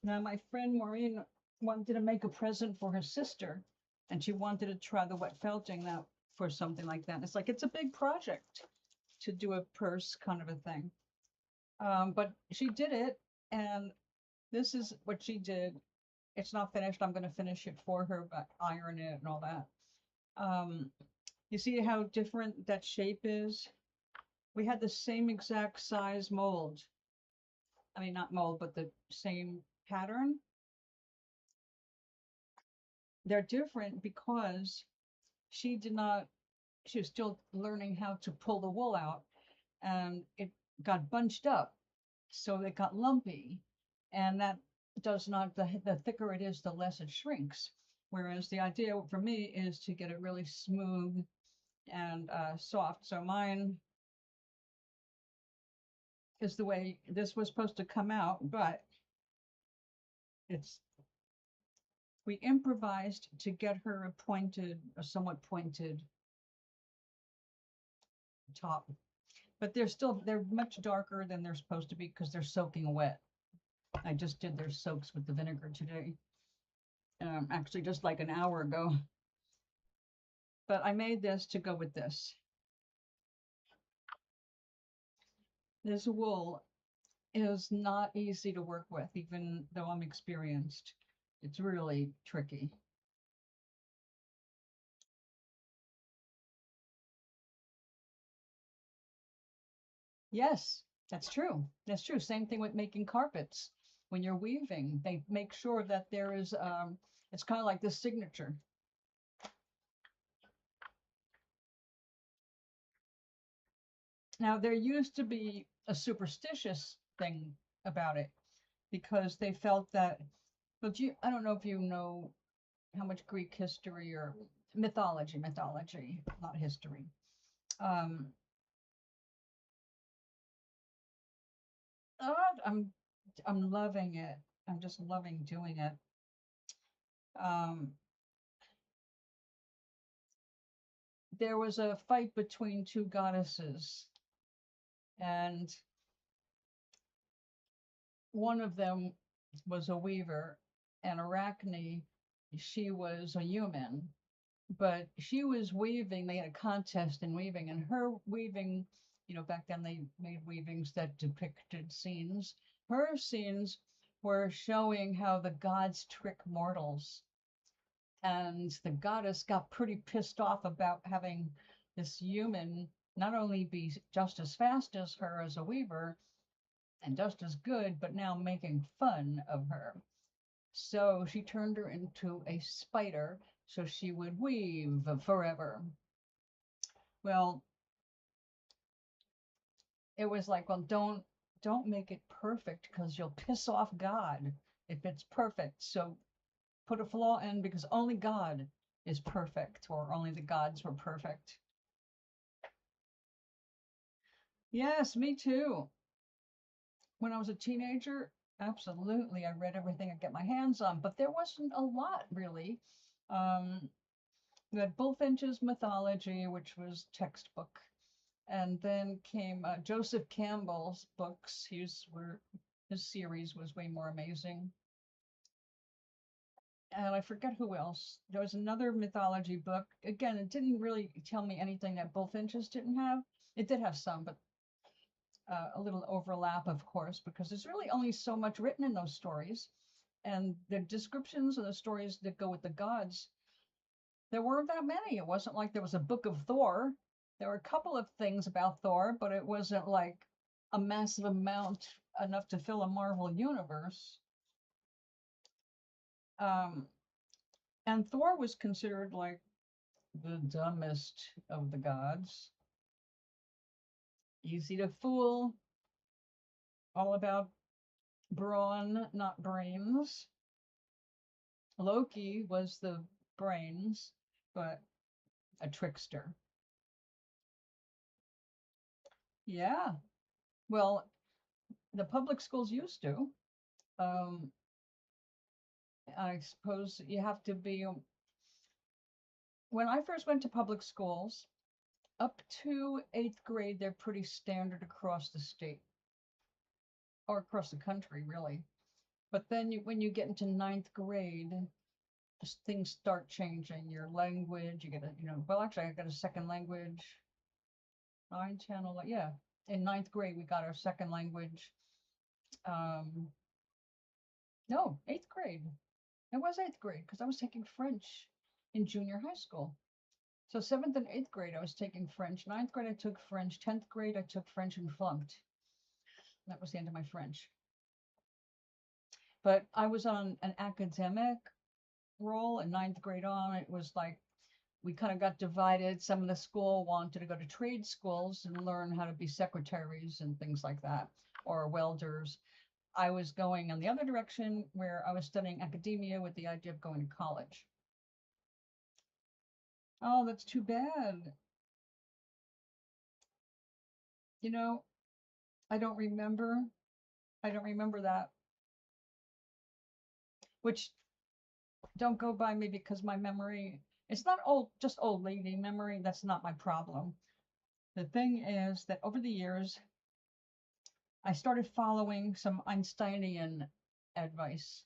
Now, my friend Maureen wanted to make a present for her sister, and she wanted to try the wet felting that for something like that. It's like it's a big project to do a purse kind of a thing. But she did it, and this is what she did. It's not finished. I'm going to finish it for her, but iron it and all that. You see how different that shape is? We had the same exact size mold. I mean, not mold, but the same pattern. They're different because she was still learning how to pull the wool out, and it got bunched up, so it got lumpy, and that does not, the thicker it is, the less it shrinks. Whereas the idea for me is to get it really smooth and soft. So mine is the way this was supposed to come out, but we improvised to get her a somewhat pointed top. But they're much darker than they're supposed to be because they're soaking wet. I just did their soaks with the vinegar today. Actually just like an hour ago. But I made this to go with this. This wool is not easy to work with, even though I'm experienced. It's really tricky. Yes, that's true. That's true. Same thing with making carpets. When you're weaving, they make sure that there is, it's kind of like the signature. Now, there used to be a superstitious thing about it because they felt that, but I don't know if you know how much Greek history or mythology, not history. I'm loving it. I'm just loving doing it. There was a fight between two goddesses, and one of them was a weaver, and Arachne, she was a human, but she was weaving. They had a contest in weaving, and her weaving, back then they made weavings that depicted scenes. Her scenes were showing how the gods trick mortals. And the goddess got pretty pissed off about having this human not only be just as fast as her as a weaver and just as good, but now making fun of her. So she turned her into a spider so she would weave forever. Well, it was like, well, don't make it perfect because you'll piss off God if it's perfect. So put a flaw in because only God is perfect, or only the gods were perfect. Yes, me too. When I was a teenager, absolutely, I read everything I get my hands on, but there wasn't a lot really. We had Bullfinch's Mythology, which was textbook, and then came Joseph Campbell's books. His series was way more amazing. And I forget who else. There was another mythology book. Again, it didn't really tell me anything that Bullfinch's didn't have. It did have some, but a little overlap, of course, because there's really only so much written in those stories. And the descriptions of the stories that go with the gods, there weren't that many. It wasn't like there was a book of Thor. There were a couple of things about Thor, but it wasn't like a massive amount enough to fill a Marvel universe. And Thor was considered like the dumbest of the gods. Easy to fool, all about brawn, not brains. Loki was the brains, but a trickster. Yeah, well, the public schools used to. I suppose you have to be. When I first went to public schools, up to 8th grade, they're pretty standard across the state or across the country, really. But then when you get into 9th grade, things start changing. Your language, you get a, well, actually, I got a second language. 9, 10, 11, yeah. In 9th grade, we got our second language. No, 8th grade. It was 8th grade because I was taking French in junior high school. So 7th and 8th grade, I was taking French. 9th grade, I took French. 10th grade, I took French and flunked. That was the end of my French. But I was on an academic role in 9th grade on. It was like we kind of got divided. Some of the school wanted to go to trade schools and learn how to be secretaries and things like that, or welders. I was going in the other direction where I was studying academia with the idea of going to college. Oh, that's too bad. I don't remember. I don't remember that. Which don't go by me because my memory, it's not just old lady memory. That's not my problem. The thing is that over the years, I started following some Einsteinian advice.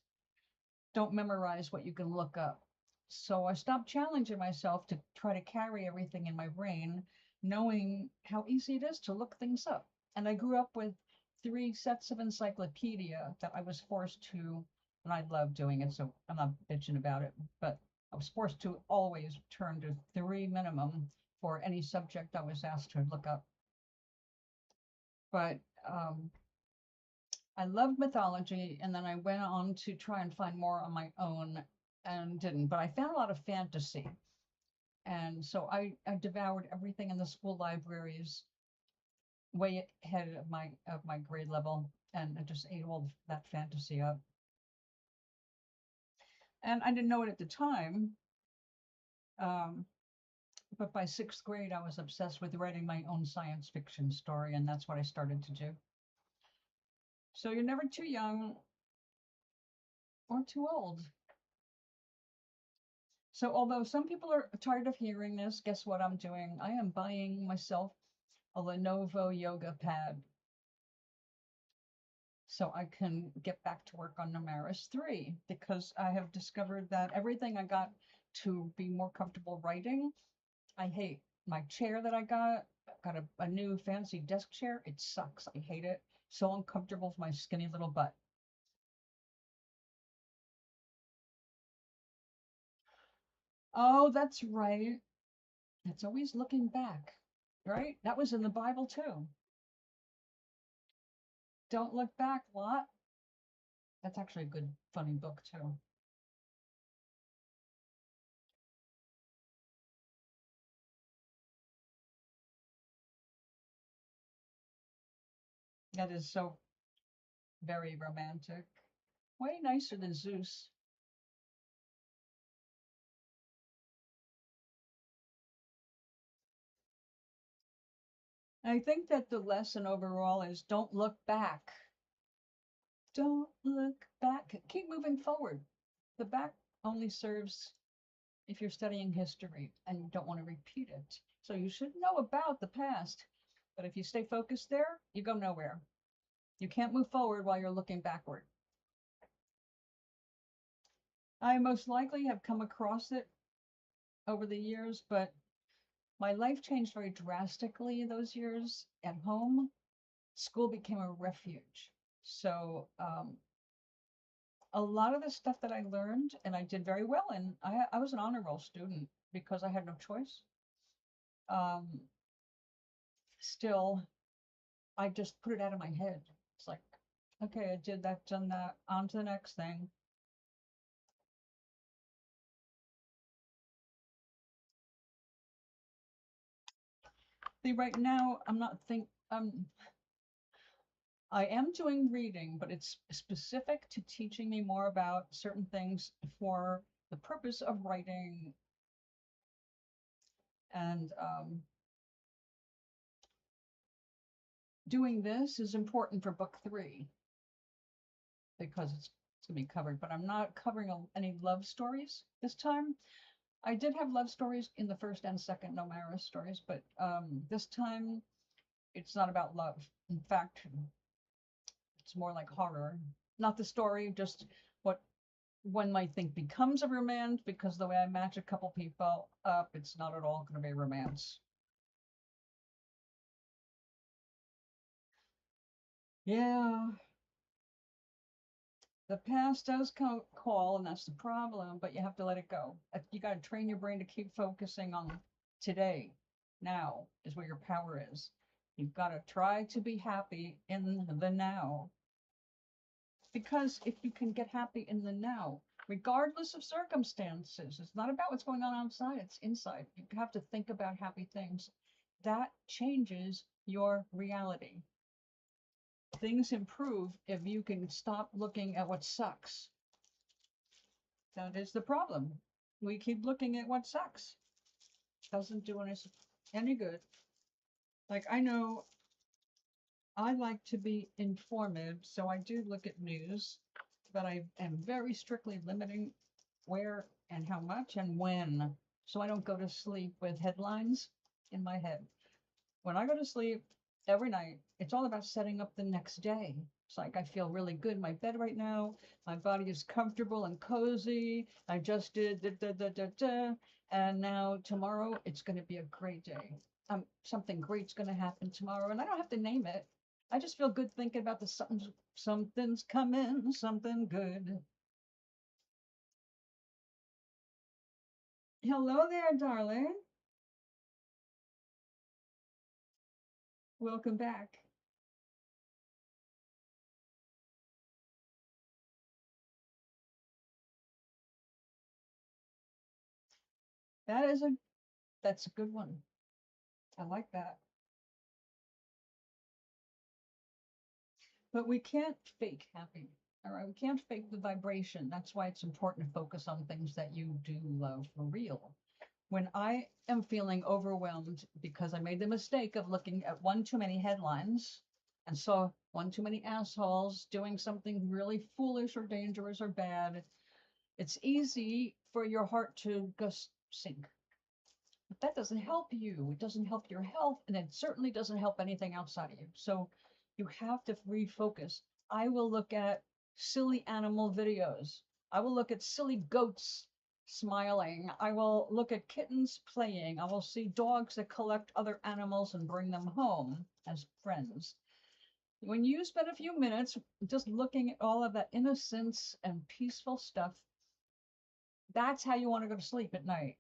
Don't memorize what you can look up. So I stopped challenging myself to try to carry everything in my brain, knowing how easy it is to look things up. And I grew up with 3 sets of encyclopedia that I was forced to, and I love doing it, so I'm not bitching about it, but I was forced to always turn to 3 minimum for any subject I was asked to look up. But I loved mythology, and then I went on to try and find more on my own and didn't. But I found a lot of fantasy. And so I devoured everything in the school libraries way ahead of my grade level, and I just ate all that fantasy up. And I didn't know it at the time, but by 6th grade, I was obsessed with writing my own science fiction story, and that's what I started to do. So you're never too young or too old. So although some people are tired of hearing this, guess what I'm doing? I am buying myself a Lenovo yoga pad so I can get back to work on Numeris 3, because I have discovered that everything I got to be more comfortable writing, I hate. My chair that I got a new fancy desk chair. It sucks. I hate it. So uncomfortable with my skinny little butt. Oh, that's right. It's always looking back, right? That was in the Bible too. Don't look back, what? That's actually a good, funny book too. That is so very romantic. Way nicer than Zeus. I think that the lesson overall is don't look back. Don't look back. Keep moving forward. The back only serves if you're studying history and you don't want to repeat it. So you should know about the past. But if you stay focused there, you go nowhere. You can't move forward while you're looking backward. I most likely have come across it over the years, but my life changed very drastically in those years. At home, school became a refuge. So a lot of the stuff that I learned and I did very well in, I was an honor roll student because I had no choice. Still, I just put it out of my head. It's like, okay, I did that, done that, on to the next thing. See, right now, I am doing reading, but it's specific to teaching me more about certain things for the purpose of writing. And doing this is important for book 3 because it's going to be covered, but I'm not covering any love stories this time. I did have love stories in the first and second Nomara stories, but this time it's not about love. In fact, it's more like horror. Not the story, just what one might think becomes a romance, because the way I match a couple people up, it's not at all going to be a romance. Yeah. The past does call, and that's the problem, but you have to let it go. You got to train your brain to keep focusing on today. Now is where your power is. You've got to try to be happy in the now. Because if you can get happy in the now, regardless of circumstances, it's not about what's going on outside, it's inside. You have to think about happy things. That changes your reality. Things improve if you can stop looking at what sucks. That is the problem. We keep looking at what sucks. Doesn't do us any good. Like, I know I like to be informed, so I do look at news, but I am very strictly limiting where and how much and when, so I don't go to sleep with headlines in my head. When I go to sleep every night, it's all about setting up the next day. It's like I feel really good in my bed right now. My body is comfortable and cozy. I just did and now tomorrow it's going to be a great day. Something great's going to happen tomorrow, and I don't have to name it. I just feel good thinking about something's coming, something good. Hello there, darling. Welcome back. That's a good one. I like that. But we can't fake happy. All right, we can't fake the vibration. That's why it's important to focus on things that you do love for real. When I am feeling overwhelmed because I made the mistake of looking at one too many headlines and saw one too many assholes doing something really foolish or dangerous or bad, it's easy for your heart to just sink. But that doesn't help you. It doesn't help your health, and it certainly doesn't help anything outside of you. So you have to refocus. I will look at silly animal videos. I will look at silly goats smiling. I will look at kittens playing. I will see dogs that collect other animals and bring them home as friends. When you spend a few minutes just looking at all of that innocence and peaceful stuff, that's how you want to go to sleep at night.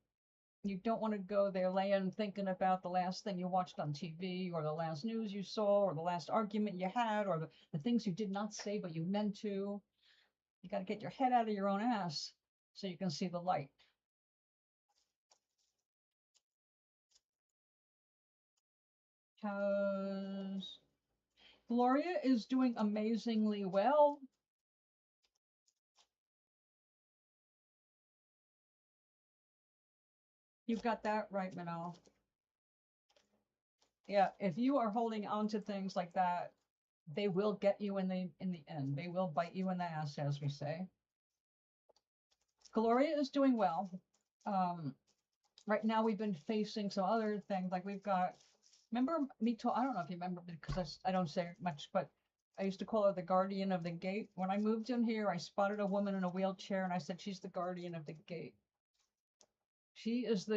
You don't want to go there laying thinking about the last thing you watched on TV or the last news you saw or the last argument you had or the things you did not say but you meant to. You got to get your head out of your own ass so you can see the light. Because Gloria is doing amazingly well. You've got that right, Manal. Yeah, if you are holding on to things like that, they will get you in the end. They will bite you in the ass, as we say. Gloria is doing well. Right now we've been facing some other things. Like we've got, remember me I don't know if you remember because I don't say much, but I used to call her the guardian of the gate. When I moved in here, I spotted a woman in a wheelchair and I said, she's the guardian of the gate. She's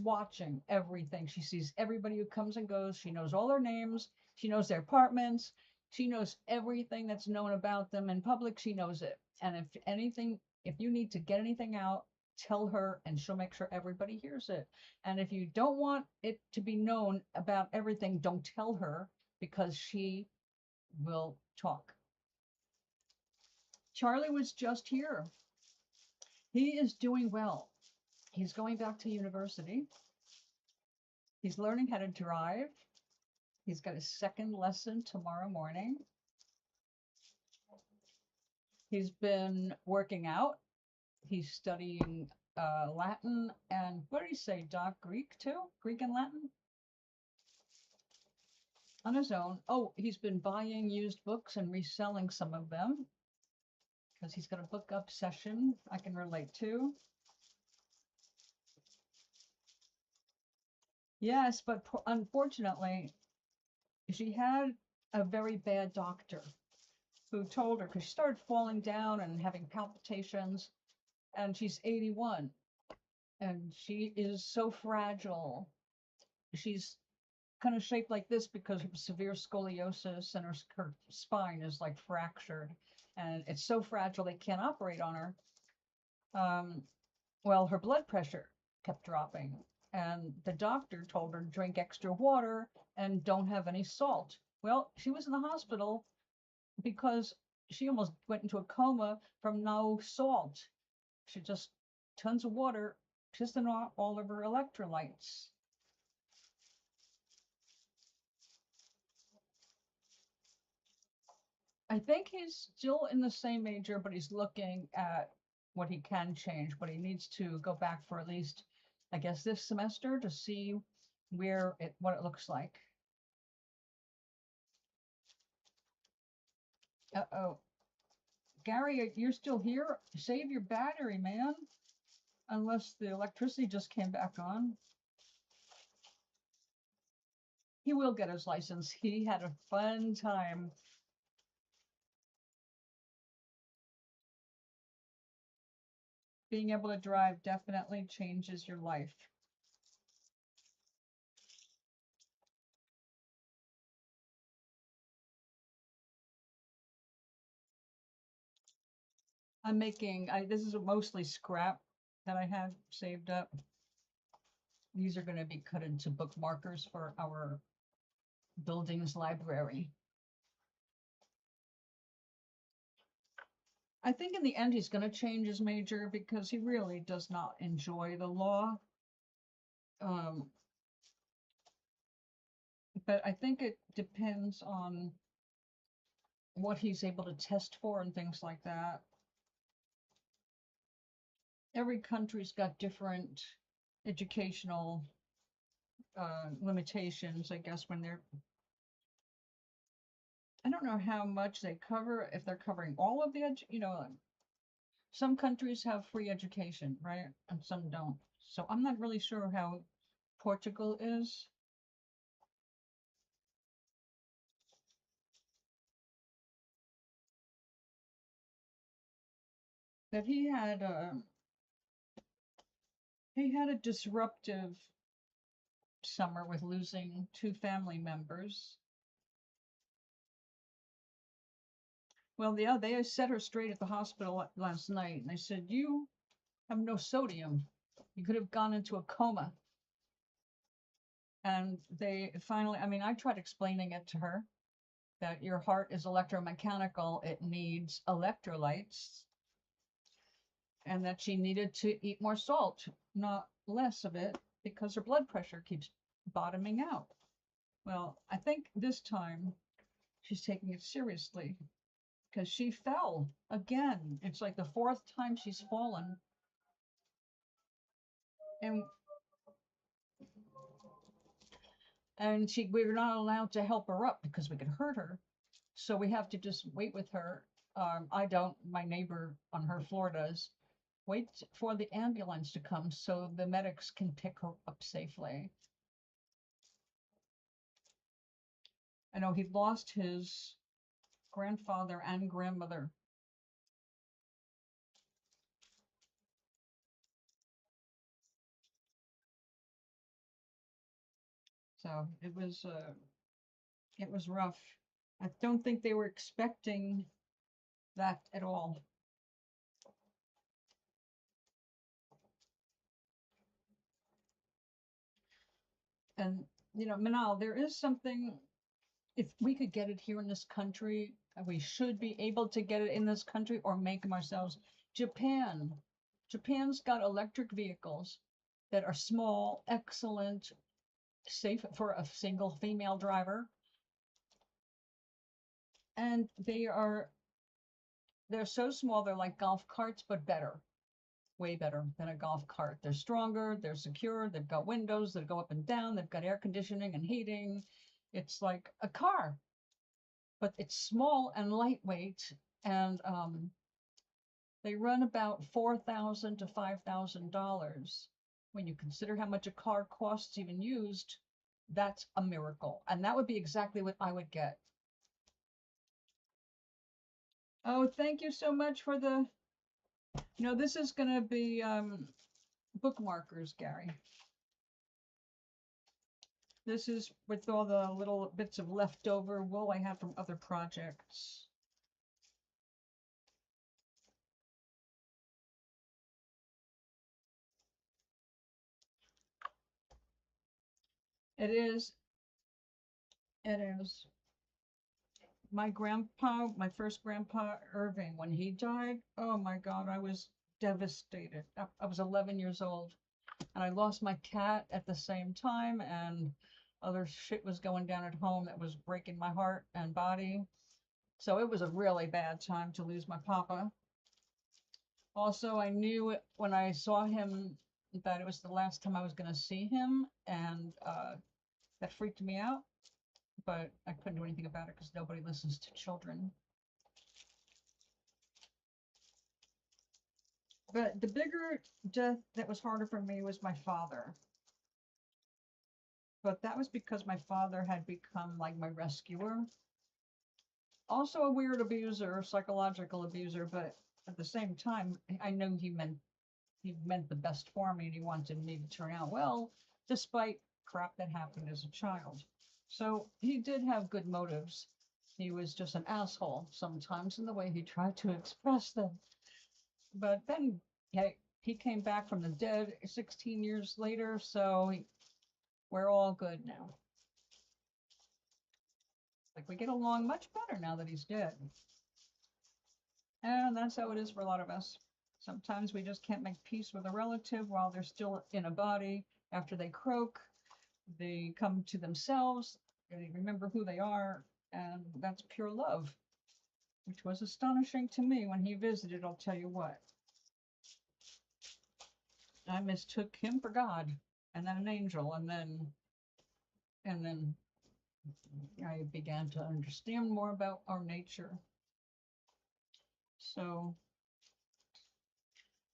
watching everything. She sees everybody who comes and goes. She knows all their names. She knows their apartments. She knows everything that's known about them in public. She knows it. And if you need to get anything out, tell her and she'll make sure everybody hears it. And if you don't want it to be known about everything, don't tell her because she will talk. Charlie was just here. He is doing well. He's going back to university. He's learning how to drive. He's got a second lesson tomorrow morning. He's been working out. He's studying Latin and what did he say, Doc? Greek too? Greek and Latin? On his own. Oh, he's been buying used books and reselling some of them because he's got a book obsession I can relate to. Yes, but unfortunately, she had a very bad doctor who told her, because she started falling down and having palpitations, and she's 81, and she is so fragile. She's kind of shaped like this because of severe scoliosis, and her spine is like fractured, and it's so fragile they can't operate on her. Well, her blood pressure kept dropping, and the doctor told her drink extra water and don't have any salt. Well, she was in the hospital because she almost went into a coma from no salt. She just tons of water, just in all of her electrolytes. I think he's still in the same major, but he's looking at what he can change, but he needs to go back for at least, I guess, this semester to see what it looks like. Uh-oh. Gary, you're still here? Save your battery, man. Unless the electricity just came back on. He will get his license. He had a fun time. Being able to drive definitely changes your life. This is mostly scrap that I have saved up. These are going to be cut into bookmarkers for our building's library. I think in the end he's going to change his major because he really does not enjoy the law. But I think it depends on what he's able to test for and things like that. Every country's got different educational limitations, I guess, when they're, I don't know how much they cover, if they're covering all of the, some countries have free education, right? And some don't. So I'm not really sure how Portugal is. But he had a disruptive summer with losing 2 family members. Well, yeah, they set her straight at the hospital last night, and they said, you have no sodium. You could have gone into a coma. And they finally, I tried explaining it to her that your heart is electromechanical, it needs electrolytes, and that she needed to eat more salt, not less of it, because her blood pressure keeps bottoming out. Well, I think this time she's taking it seriously because she fell again. It's like the 4th time she's fallen. And we were not allowed to help her up because we could hurt her. So we have to just wait with her. I don't, my neighbor on her floor does. wait for the ambulance to come so the medics can pick her up safely. I know he lost his grandfather and grandmother. So it was rough. I don't think they were expecting that at all. And, you know, Manal, there is something, if we could get it here in this country, we should be able to get it in this country or make them ourselves. Japan's got electric vehicles that are small, excellent, safe for a single female driver. And they're so small, they're like golf carts, but better. Way better than a golf cart. They're stronger, they're secure, they've got windows that go up and down, they've got air conditioning and heating. It's like a car, but it's small and lightweight, and they run about $4,000 to $5,000. When you consider how much a car costs even used, that's a miracle. And that would be exactly what I would get. Oh, thank you so much for the, you know, this is going to be bookmarkers, Gary. This is with all the little bits of leftover wool I have from other projects. It is. My grandpa, my first grandpa, Irving, when he died, oh my God, I was devastated. I was 11 years old, and I lost my cat at the same time, and other shit was going down at home that was breaking my heart and body. So it was a really bad time to lose my papa. Also, I knew when I saw him that it was the last time I was going to see him, and that freaked me out. But I couldn't do anything about it because nobody listens to children. But the bigger death that was harder for me was my father. But that was because my father had become like my rescuer. Also a weird abuser, psychological abuser, but at the same time, I know he meant the best for me and he wanted me to turn out well, despite crap that happened as a child. So he did have good motives. He was just an asshole sometimes in the way he tried to express them. But then he came back from the dead 16 years later, so we're all good now. Like, we get along much better now that he's dead. And that's how it is for a lot of us. Sometimes we just can't make peace with a relative while they're still in a body. After they croak, they come to themselves, they remember who they are, and that's pure love, which was astonishing to me when he visited, I'll tell you what. I mistook him for God, and then an angel, and then I began to understand more about our nature. So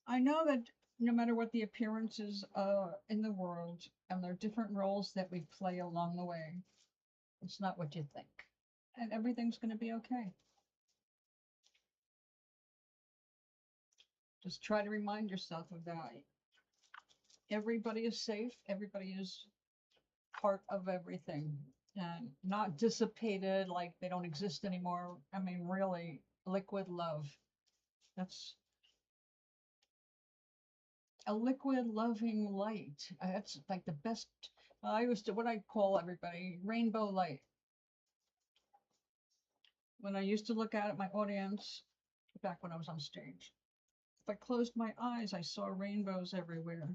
I know that no matter what the appearances in the world, and there are different roles that we play along the way, it's not what you think. And everything's going to be okay. Just try to remind yourself of that. Everybody is safe. Everybody is part of everything. And not dissipated like they don't exist anymore. I mean, really, liquid love. That's a liquid loving light. That's like the best. I used to, what I call everybody, rainbow light. When I used to look out at my audience, back when I was on stage, if I closed my eyes, I saw rainbows everywhere.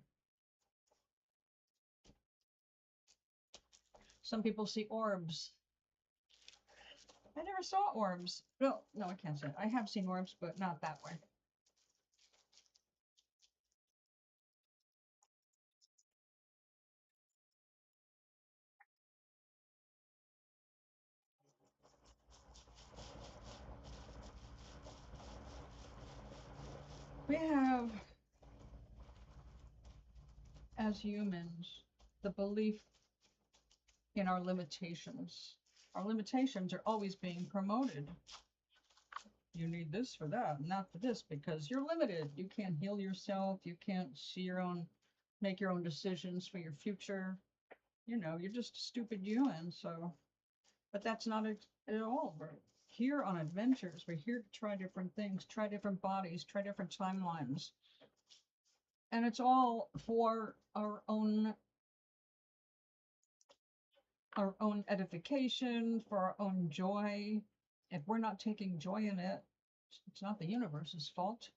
Some people see orbs. I never saw orbs. No, I can't say it. I have seen orbs, but not that way. We have as humans, the belief in our limitations. Our limitations are always being promoted. You need this for that, not for this, because you're limited. You can't heal yourself. You can't see your own, make your own decisions for your future. You know, you're just a stupid human. So, but that's not it at all. We're here on adventures. We're here to try different things, try different bodies, try different timelines. And it's all for our own edification, for our own joy. If we're not taking joy in it, it's not the universe's fault.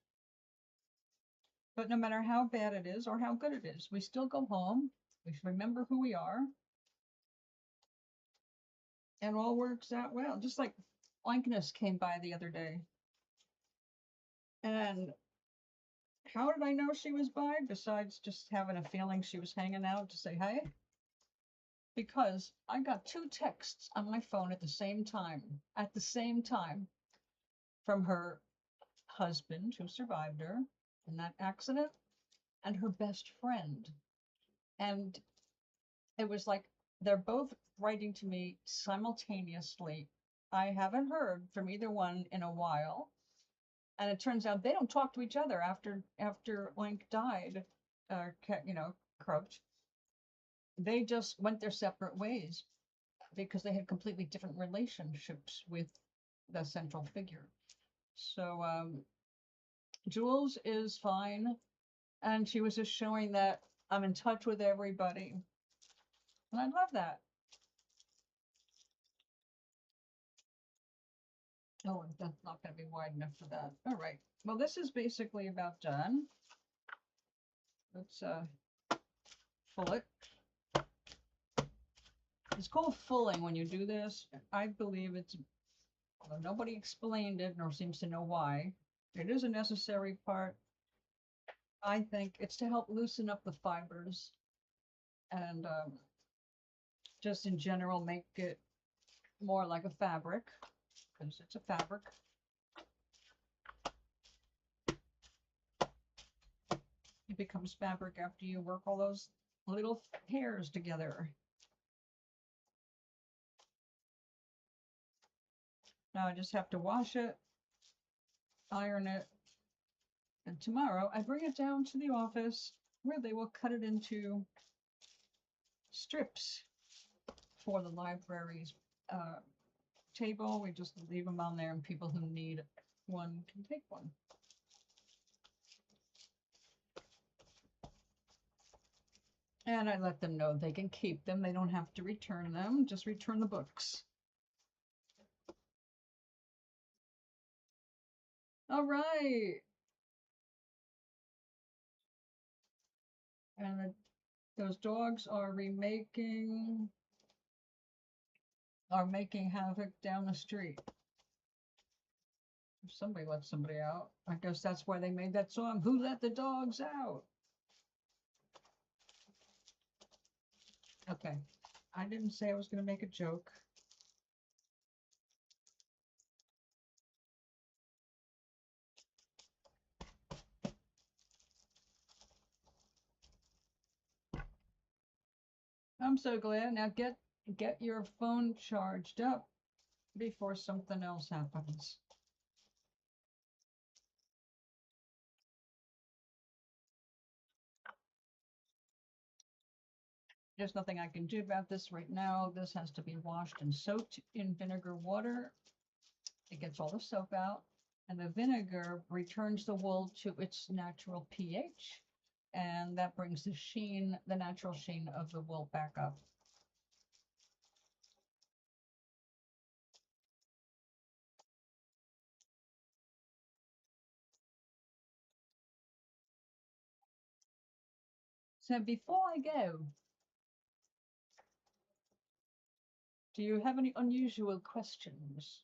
But no matter how bad it is or how good it is, we still go home. We remember who we are. And all works out well. Just like Blankness came by the other day. And how did I know she was by, besides just having a feeling she was hanging out to say hey? Because I got 2 texts on my phone at the same time, from her husband who survived her in that accident and her best friend. And it was like they're both writing to me simultaneously. I haven't heard from either one in a while. And it turns out they don't talk to each other after Link died, croaked. They just went their separate ways because they had completely different relationships with the central figure. So Jules is fine, and she was just showing that I'm in touch with everybody. And I love that. Oh, that's not going to be wide enough for that. All right. Well, this is basically about done. Let's full it. It's called fulling when you do this. I believe it's, well, nobody explained it nor seems to know why. It is a necessary part. I think it's to help loosen up the fibers and just in general make it more like a fabric, because it's a fabric. It becomes fabric after you work all those little hairs together. Now I just have to wash it, iron it, and tomorrow I bring it down to the office where they will cut it into strips for the library's table. We just leave them on there, and people who need one can take one. And I let them know they can keep them. They don't have to return them, just return the books. All right. And those dogs are making havoc down the street. If somebody let somebody out, I guess that's why they made that song, Who Let the Dogs Out? Okay, I didn't say I was going to make a joke. I'm so glad. Now get your phone charged up before something else happens. There's nothing I can do about this right now. This has to be washed and soaked in vinegar water. It gets all the soap out, and the vinegar returns the wool to its natural pH, and that brings the sheen, the natural sheen of the wool back up. So before I go, do you have any unusual questions?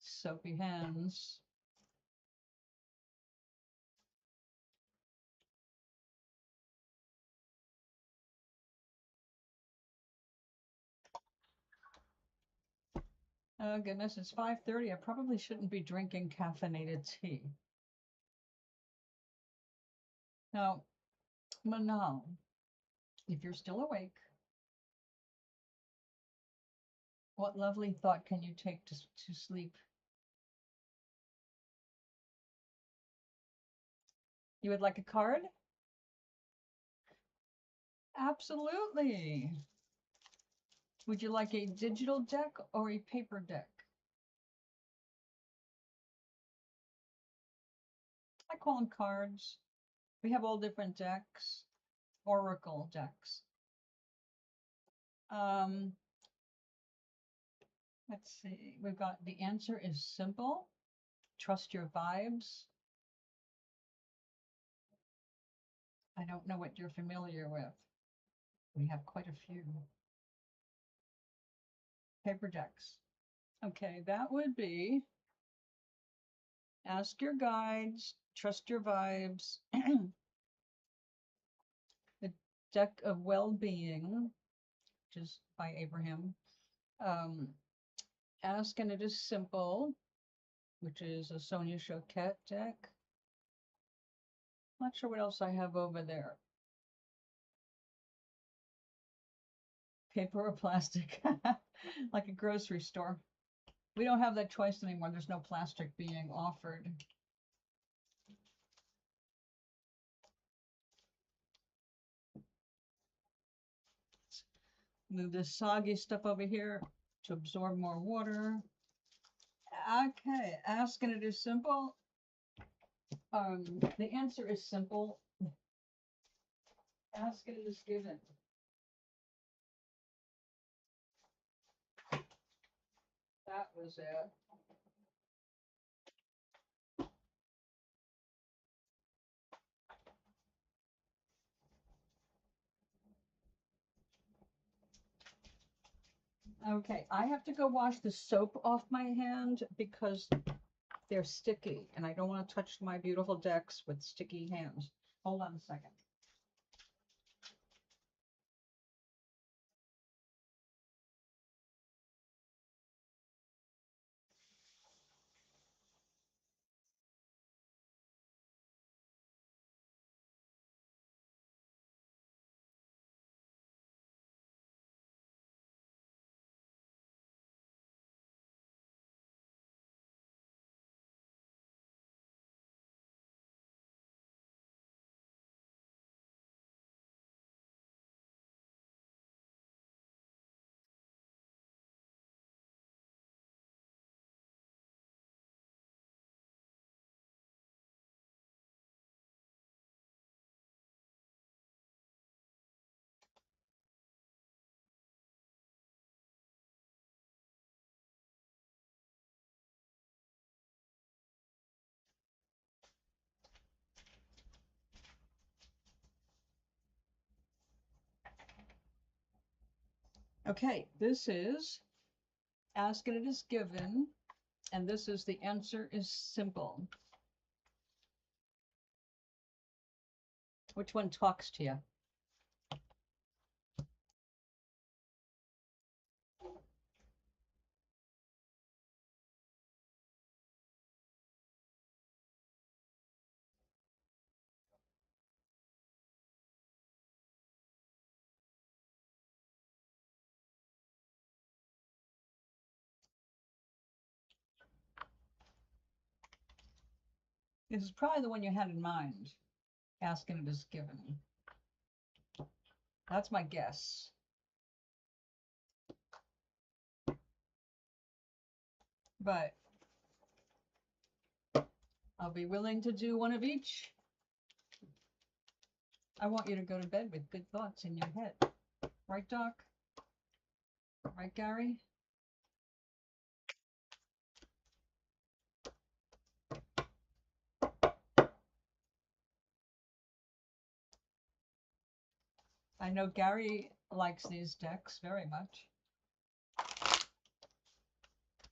Soapy hands. Oh goodness, it's 5:30. I probably shouldn't be drinking caffeinated tea. Now, Manal, if you're still awake, what lovely thought can you take to sleep? You would like a card? Absolutely. Would you like a digital deck or a paper deck? I call them cards. We have all different decks, oracle decks. Let's see. We've got the answer is simple. Trust your vibes. I don't know what you're familiar with. We have quite a few. Paper decks. Okay, that would be ask your guides, trust your vibes. The deck of well-being, which is by Abraham. Ask and it is simple, which is a Sonia Choquette deck. Not sure what else I have over there. Paper or plastic, like a grocery store. We don't have that choice anymore. There's no plastic being offered. Move this soggy stuff over here to absorb more water. Okay, ask and it is simple. The answer is simple. Ask and it is given. That was it. Okay, I have to go wash the soap off my hand because they're sticky and I don't want to touch my beautiful decks with sticky hands. Hold on a second. Okay, this is ask and it is given, and this is the answer is simple. Which one talks to you? This is probably the one you had in mind. Ask and it is given. That's my guess. But I'll be willing to do one of each. I want you to go to bed with good thoughts in your head. Right, Doc? Right, Gary? I know Gary likes these decks very much.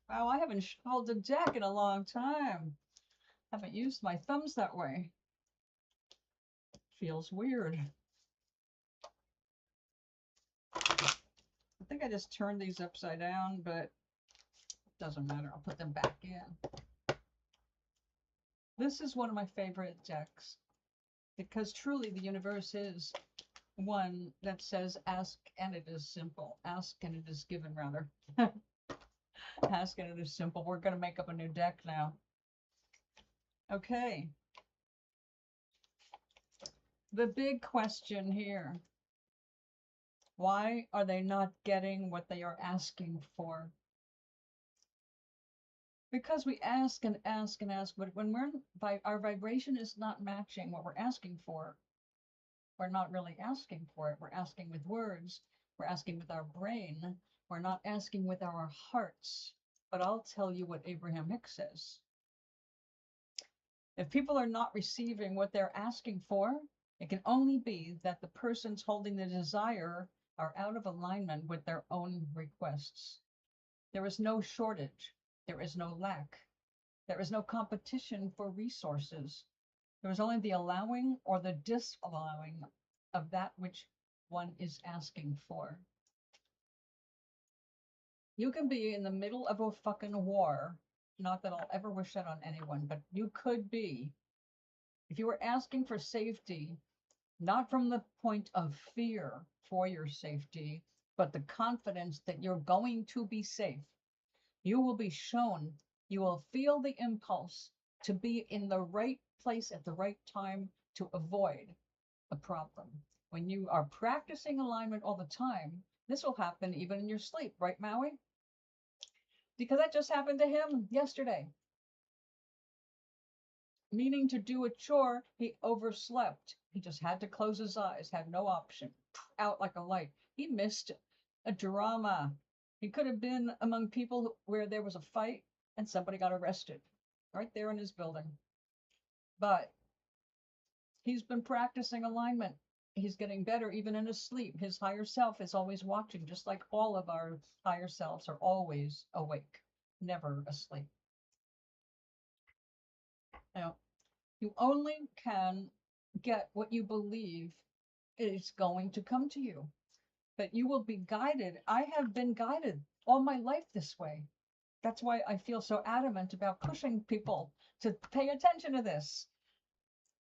Wow, I haven't held a deck in a long time. Haven't used my thumbs that way. Feels weird. I think I just turned these upside down, but it doesn't matter. I'll put them back in. This is one of my favorite decks. Because truly the universe is one that says ask and it is simple. Ask and it is given, rather. Ask and it is simple. We're going to make up a new deck now. Okay. The big question here. Why are they not getting what they are asking for? Because we ask and ask and ask, but when our vibration is not matching what we're asking for, we're not really asking for it. We're asking with words. We're asking with our brain. We're not asking with our hearts. But I'll tell you what Abraham Hicks says. If people are not receiving what they're asking for, it can only be that the persons holding the desire are out of alignment with their own requests. There is no shortage. There is no lack. There is no competition for resources. There is only the allowing or the disallowing of that which one is asking for. You can be in the middle of a fucking war. Not that I'll ever wish that on anyone, but you could be. If you were asking for safety, not from the point of fear for your safety, but the confidence that you're going to be safe, you will be shown, you will feel the impulse to be in the right place at the right time to avoid a problem. When you are practicing alignment all the time, this will happen even in your sleep, right, Maui? Because that just happened to him yesterday. Meaning to do a chore, he overslept. He just had to close his eyes, had no option. Out like a light. He missed a drama. He could have been among people where there was a fight and somebody got arrested right there in his building. But he's been practicing alignment. He's getting better even in his sleep. His higher self is always watching, just like all of our higher selves are always awake, never asleep. Now, you only can get what you believe is going to come to you, but you will be guided. I have been guided all my life this way. That's why I feel so adamant about pushing people to pay attention to this.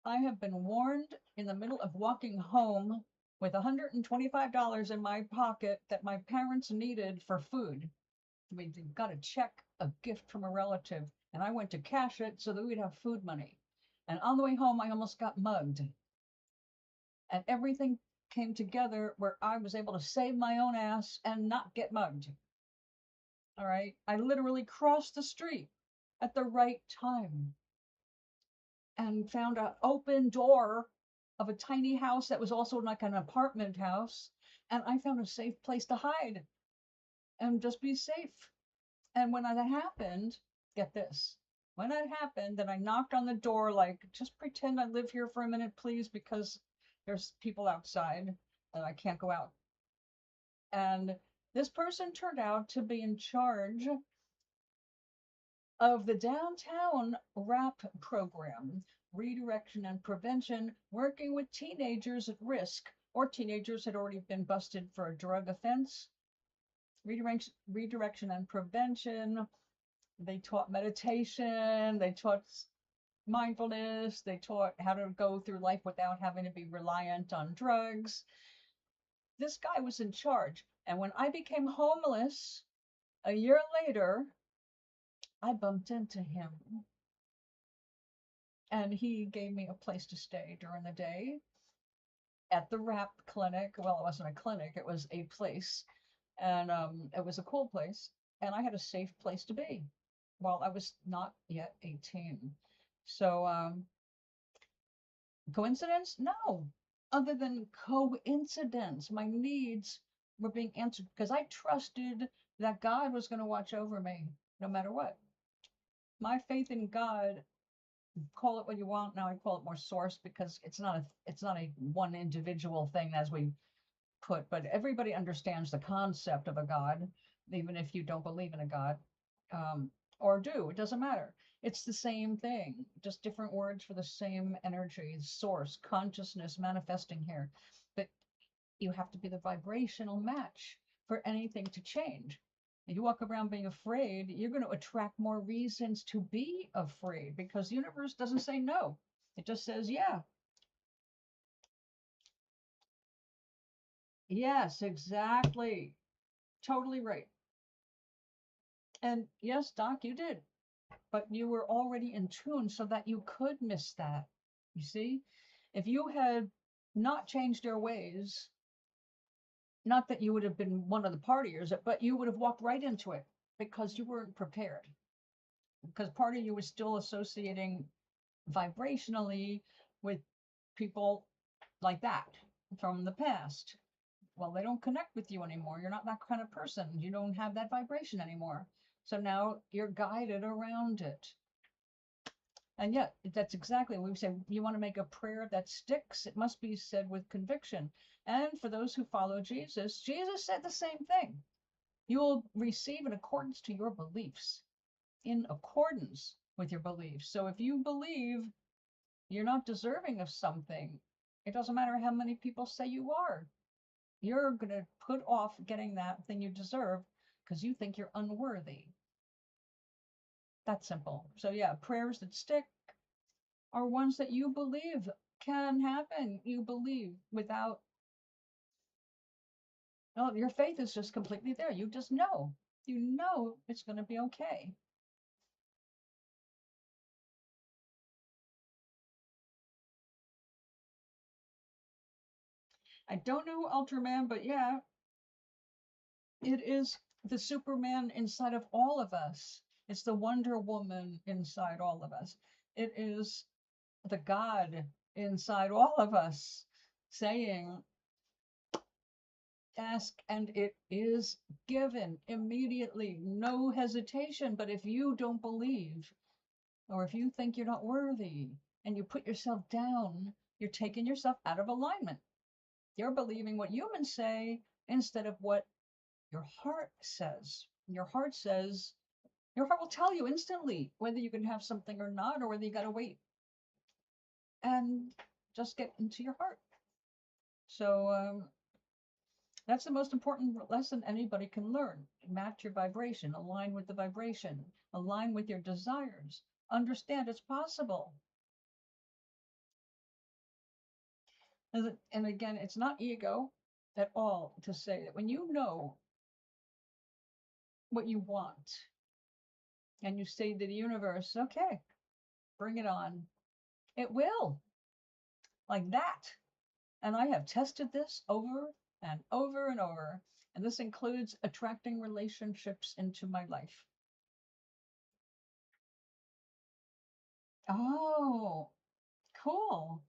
I have been warned in the middle of walking home with $125 in my pocket that my parents needed for food. We got a check, a gift from a relative, and I went to cash it so that we'd have food money. And on the way home, I almost got mugged. And everything came together where I was able to save my own ass and not get mugged. All right. I literally crossed the street at the right time and found an open door of a tiny house that was also like an apartment house. And I found a safe place to hide and just be safe. And when that happened, get this. When that happened, then I knocked on the door like, just pretend I live here for a minute, please, because there's people outside and I can't go out. And this person turned out to be in charge of the downtown RAP program, redirection and prevention, working with teenagers at risk or teenagers had already been busted for a drug offense. Redirection and prevention. They taught meditation, they taught mindfulness, they taught how to go through life without having to be reliant on drugs. This guy was in charge. And when I became homeless a year later, I bumped into him. And he gave me a place to stay during the day at the RAP clinic. Well, it wasn't a clinic, it was a place. And it was a cool place. And I had a safe place to be while I was not yet 18. So, coincidence? No. Other than coincidence, my needs were being answered because I trusted that God was going to watch over me no matter what. My faith in God, call it what you want. Now I call it more source because it's not a one individual thing as we put, but everybody understands the concept of a God, even if you don't believe in a God, or do, it doesn't matter. It's the same thing, just different words for the same energy, source, consciousness manifesting here. But you have to be the vibrational match for anything to change. If you walk around being afraid, you're going to attract more reasons to be afraid because the universe doesn't say no. It just says, yeah, Yes, exactly. Totally right. And yes, Doc, you did. But you were already in tune so that you could miss that. You see? If you had not changed your ways, not that you would have been one of the partiers, but you would have walked right into it because you weren't prepared. Because part of you was still associating vibrationally with people like that from the past. Well, they don't connect with you anymore. You're not that kind of person. You don't have that vibration anymore. So now you're guided around it. And yet, that's exactly what we say. You want to make a prayer that sticks, it must be said with conviction. And for those who follow Jesus, Jesus said the same thing. You will receive in accordance to your beliefs, in accordance with your beliefs. So if you believe you're not deserving of something, it doesn't matter how many people say you are. You're going to put off getting that thing you deserve because you think you're unworthy. That's simple. So yeah, prayers that stick are ones that you believe can happen. You believe without, no, your faith is just completely there. You just know. You know it's going to be okay. I don't know Ultraman, but yeah, it is the Superman inside of all of us. It's the Wonder Woman inside all of us. It is the God inside all of us saying, ask and it is given immediately, no hesitation. But if you don't believe, or if you think you're not worthy and you put yourself down, you're taking yourself out of alignment. You're believing what humans say instead of what your heart says. Your heart says, your heart will tell you instantly whether you can have something or not, or whether you got to wait. And just get into your heart. So that's the most important lesson anybody can learn. Match your vibration, align with the vibration, align with your desires, understand it's possible. And again, it's not ego at all to say that when you know what you want and you say to the universe, okay, bring it on, it will, like that. And I have tested this over and over and over. And this includes attracting relationships into my life. Oh, cool.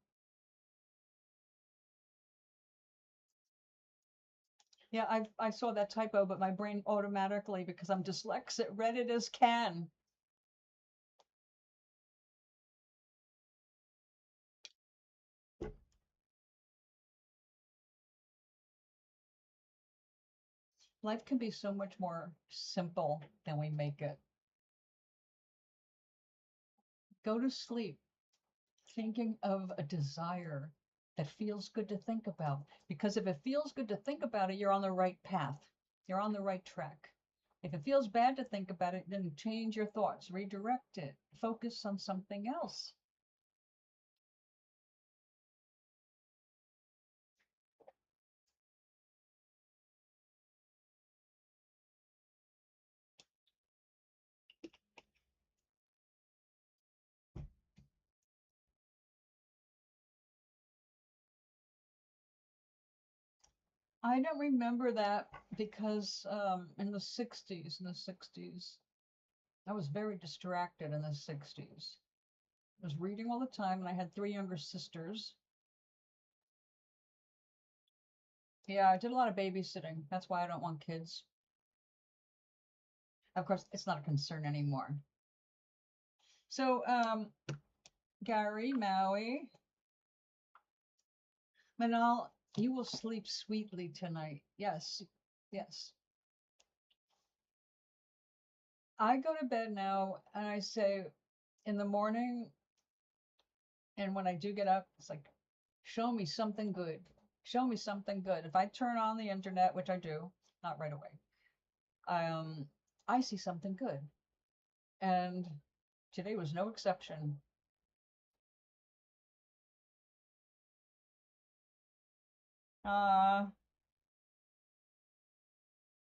Yeah, I saw that typo, but my brain automatically, because I'm dyslexic, read it as can. Life can be so much more simple than we make it. Go to sleep thinking of a desire that feels good to think about. Because if it feels good to think about it, you're on the right path. You're on the right track. If it feels bad to think about it, then change your thoughts, redirect it, focus on something else. I don't remember that because in the 60s, I was very distracted in the 60s. I was reading all the time, and I had 3 younger sisters. Yeah, I did a lot of babysitting. That's why I don't want kids. Of course, it's not a concern anymore. So, Gary, Maui, Manal, you will sleep sweetly tonight. Yes, yes. I go to bed now, and I say in the morning, and when I do get up, it's like, show me something good. Show me something good. If I turn on the internet, which I do, not right away, I see something good. And today was no exception. Uh,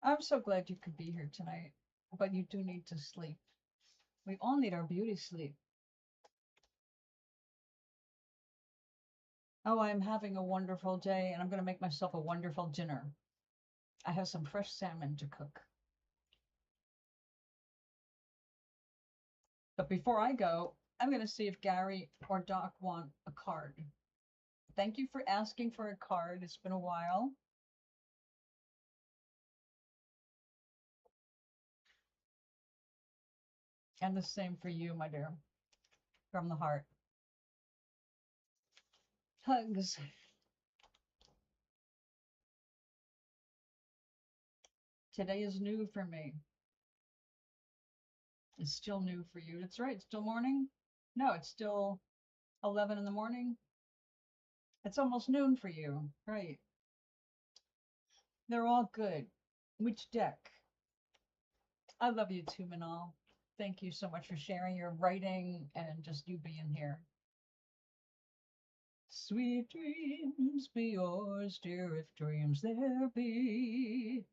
I'm so glad you could be here tonight, but you do need to sleep. We all need our beauty sleep. Oh, I'm having a wonderful day, and I'm going to make myself a wonderful dinner. I have some fresh salmon to cook. But before I go, I'm going to see if Gary or Doc want a card. Thank you for asking for a card. It's been a while. And the same for you, my dear. From the heart. Hugs. Today is new for me. It's still new for you. That's right. It's still morning. No, it's still 11 in the morning. It's almost noon for you. Right. They're all good. Which deck? I love you too, Manal. Thank you so much for sharing your writing and just you being here. Sweet dreams be yours, dear, if dreams there be.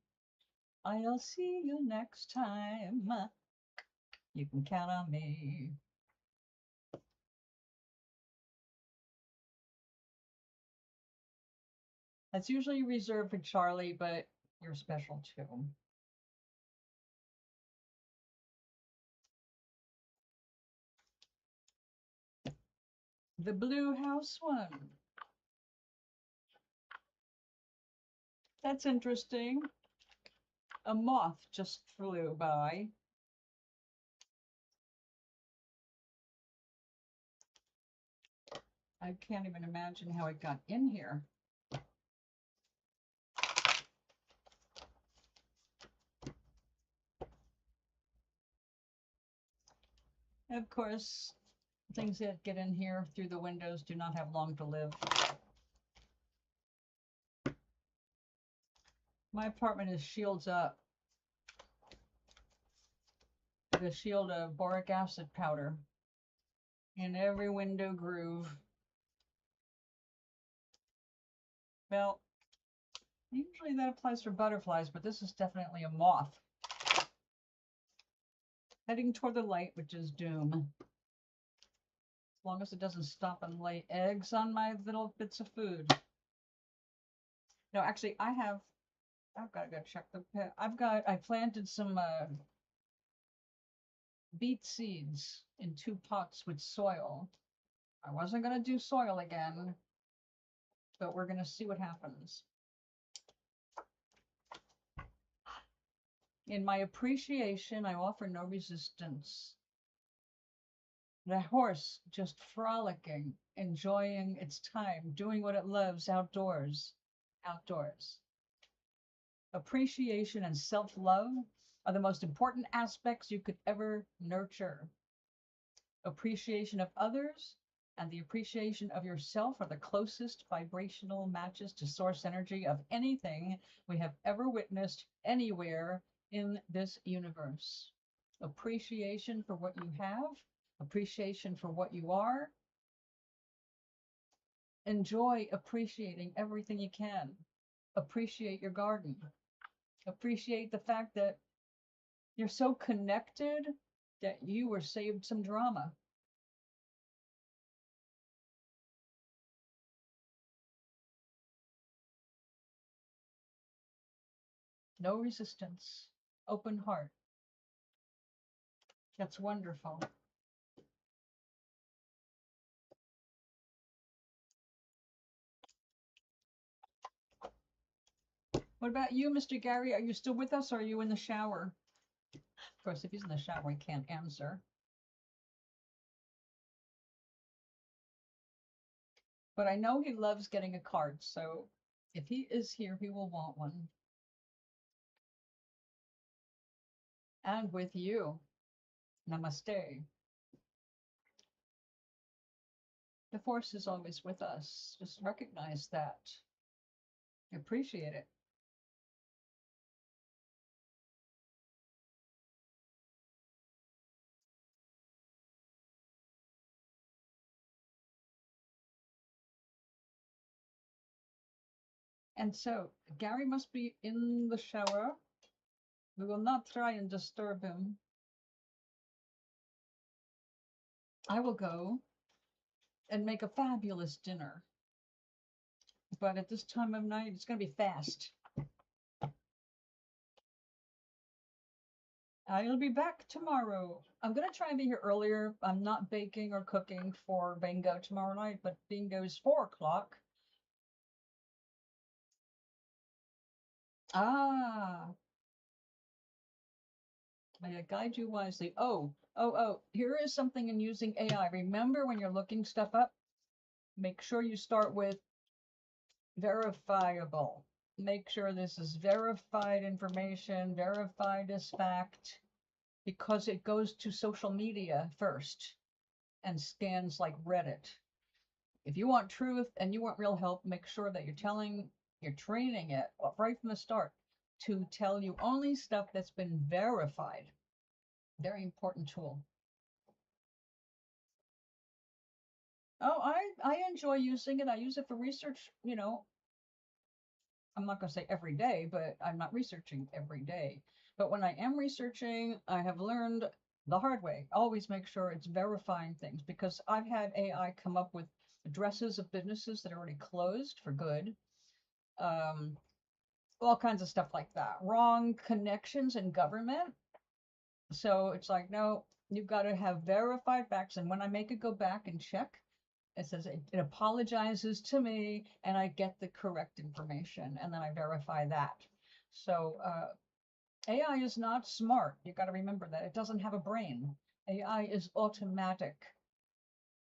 I'll see you next time. You can count on me. That's usually reserved for Charlie, but you're special too. The blue house one. That's interesting. A moth just flew by. I can't even imagine how it got in here. Of course, things that get in here through the windows do not have long to live. My apartment is shields up with a shield of boric acid powder in every window groove. Well, usually that applies for butterflies, but this is definitely a moth. Heading toward the light, which is doom. As long as it doesn't stop and lay eggs on my little bits of food. No, actually, I've got to go check the pit. I planted some beet seeds in 2 pots with soil. I wasn't going to do soil again, but we're going to see what happens. In my appreciation, I offer no resistance. The horse just frolicking, enjoying its time, doing what it loves outdoors. Outdoors. Appreciation and self-love are the most important aspects you could ever nurture. Appreciation of others and the appreciation of yourself are the closest vibrational matches to source energy of anything we have ever witnessed anywhere in this universe. Appreciation for what you have, appreciation for what you are. Enjoy appreciating everything you can. Appreciate your garden. Appreciate the fact that you're so connected that you were saved some drama. No resistance. Open heart. That's wonderful. What about you, Mr. Gary? Are you still with us or are you in the shower? Of course, if he's in the shower, he can't answer. But I know he loves getting a card, so if he is here, he will want one. And with you. Namaste. The force is always with us. Just recognize that. Appreciate it. And so Gary must be in the shower. We will not try and disturb him. I will go and make a fabulous dinner. But at this time of night, it's going to be fast. I'll be back tomorrow. I'm going to try and be here earlier. I'm not baking or cooking for bingo tomorrow night, but bingo is 4 o'clock. Ah, may I guide you wisely. Oh, here is something in using AI. Remember when you're looking stuff up, make sure you start with verifiable. Make sure this is verified information, verified as fact, because it goes to social media first and scans like Reddit. If you want truth and you want real help, make sure that you're training it right from the start to tell you only stuff that's been verified. Very important tool. Oh, I enjoy using it. I use it for research, I'm not going to say every day, but I'm not researching every day. But when I am researching, I have learned the hard way. Always make sure it's verifying things, because I've had AI come up with addresses of businesses that are already closed for good. All kinds of stuff like that. Wrong connections in government. So it's like, no, you've got to have verified facts. And when I make it go back and check, it says it apologizes to me and I get the correct information and then I verify that. So AI is not smart. You got to remember that. It doesn't have a brain. AI is automatic.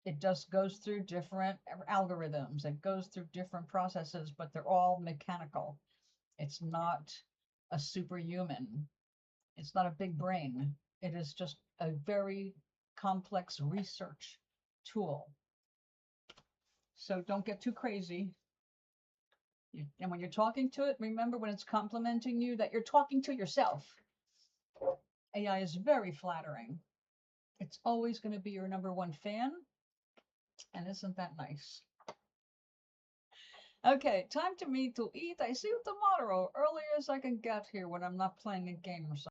It just goes through different algorithms. It goes through different processes, but they're all mechanical. It's not a superhuman. It's not a big brain. It is just a very complex research tool. So don't get too crazy. And when you're talking to it, remember when it's complimenting you that you're talking to yourself. AI is very flattering. It's always going to be your #1 fan. And isn't that nice? Okay, time to me to eat. I see you tomorrow, early as I can get here when I'm not playing a game or something.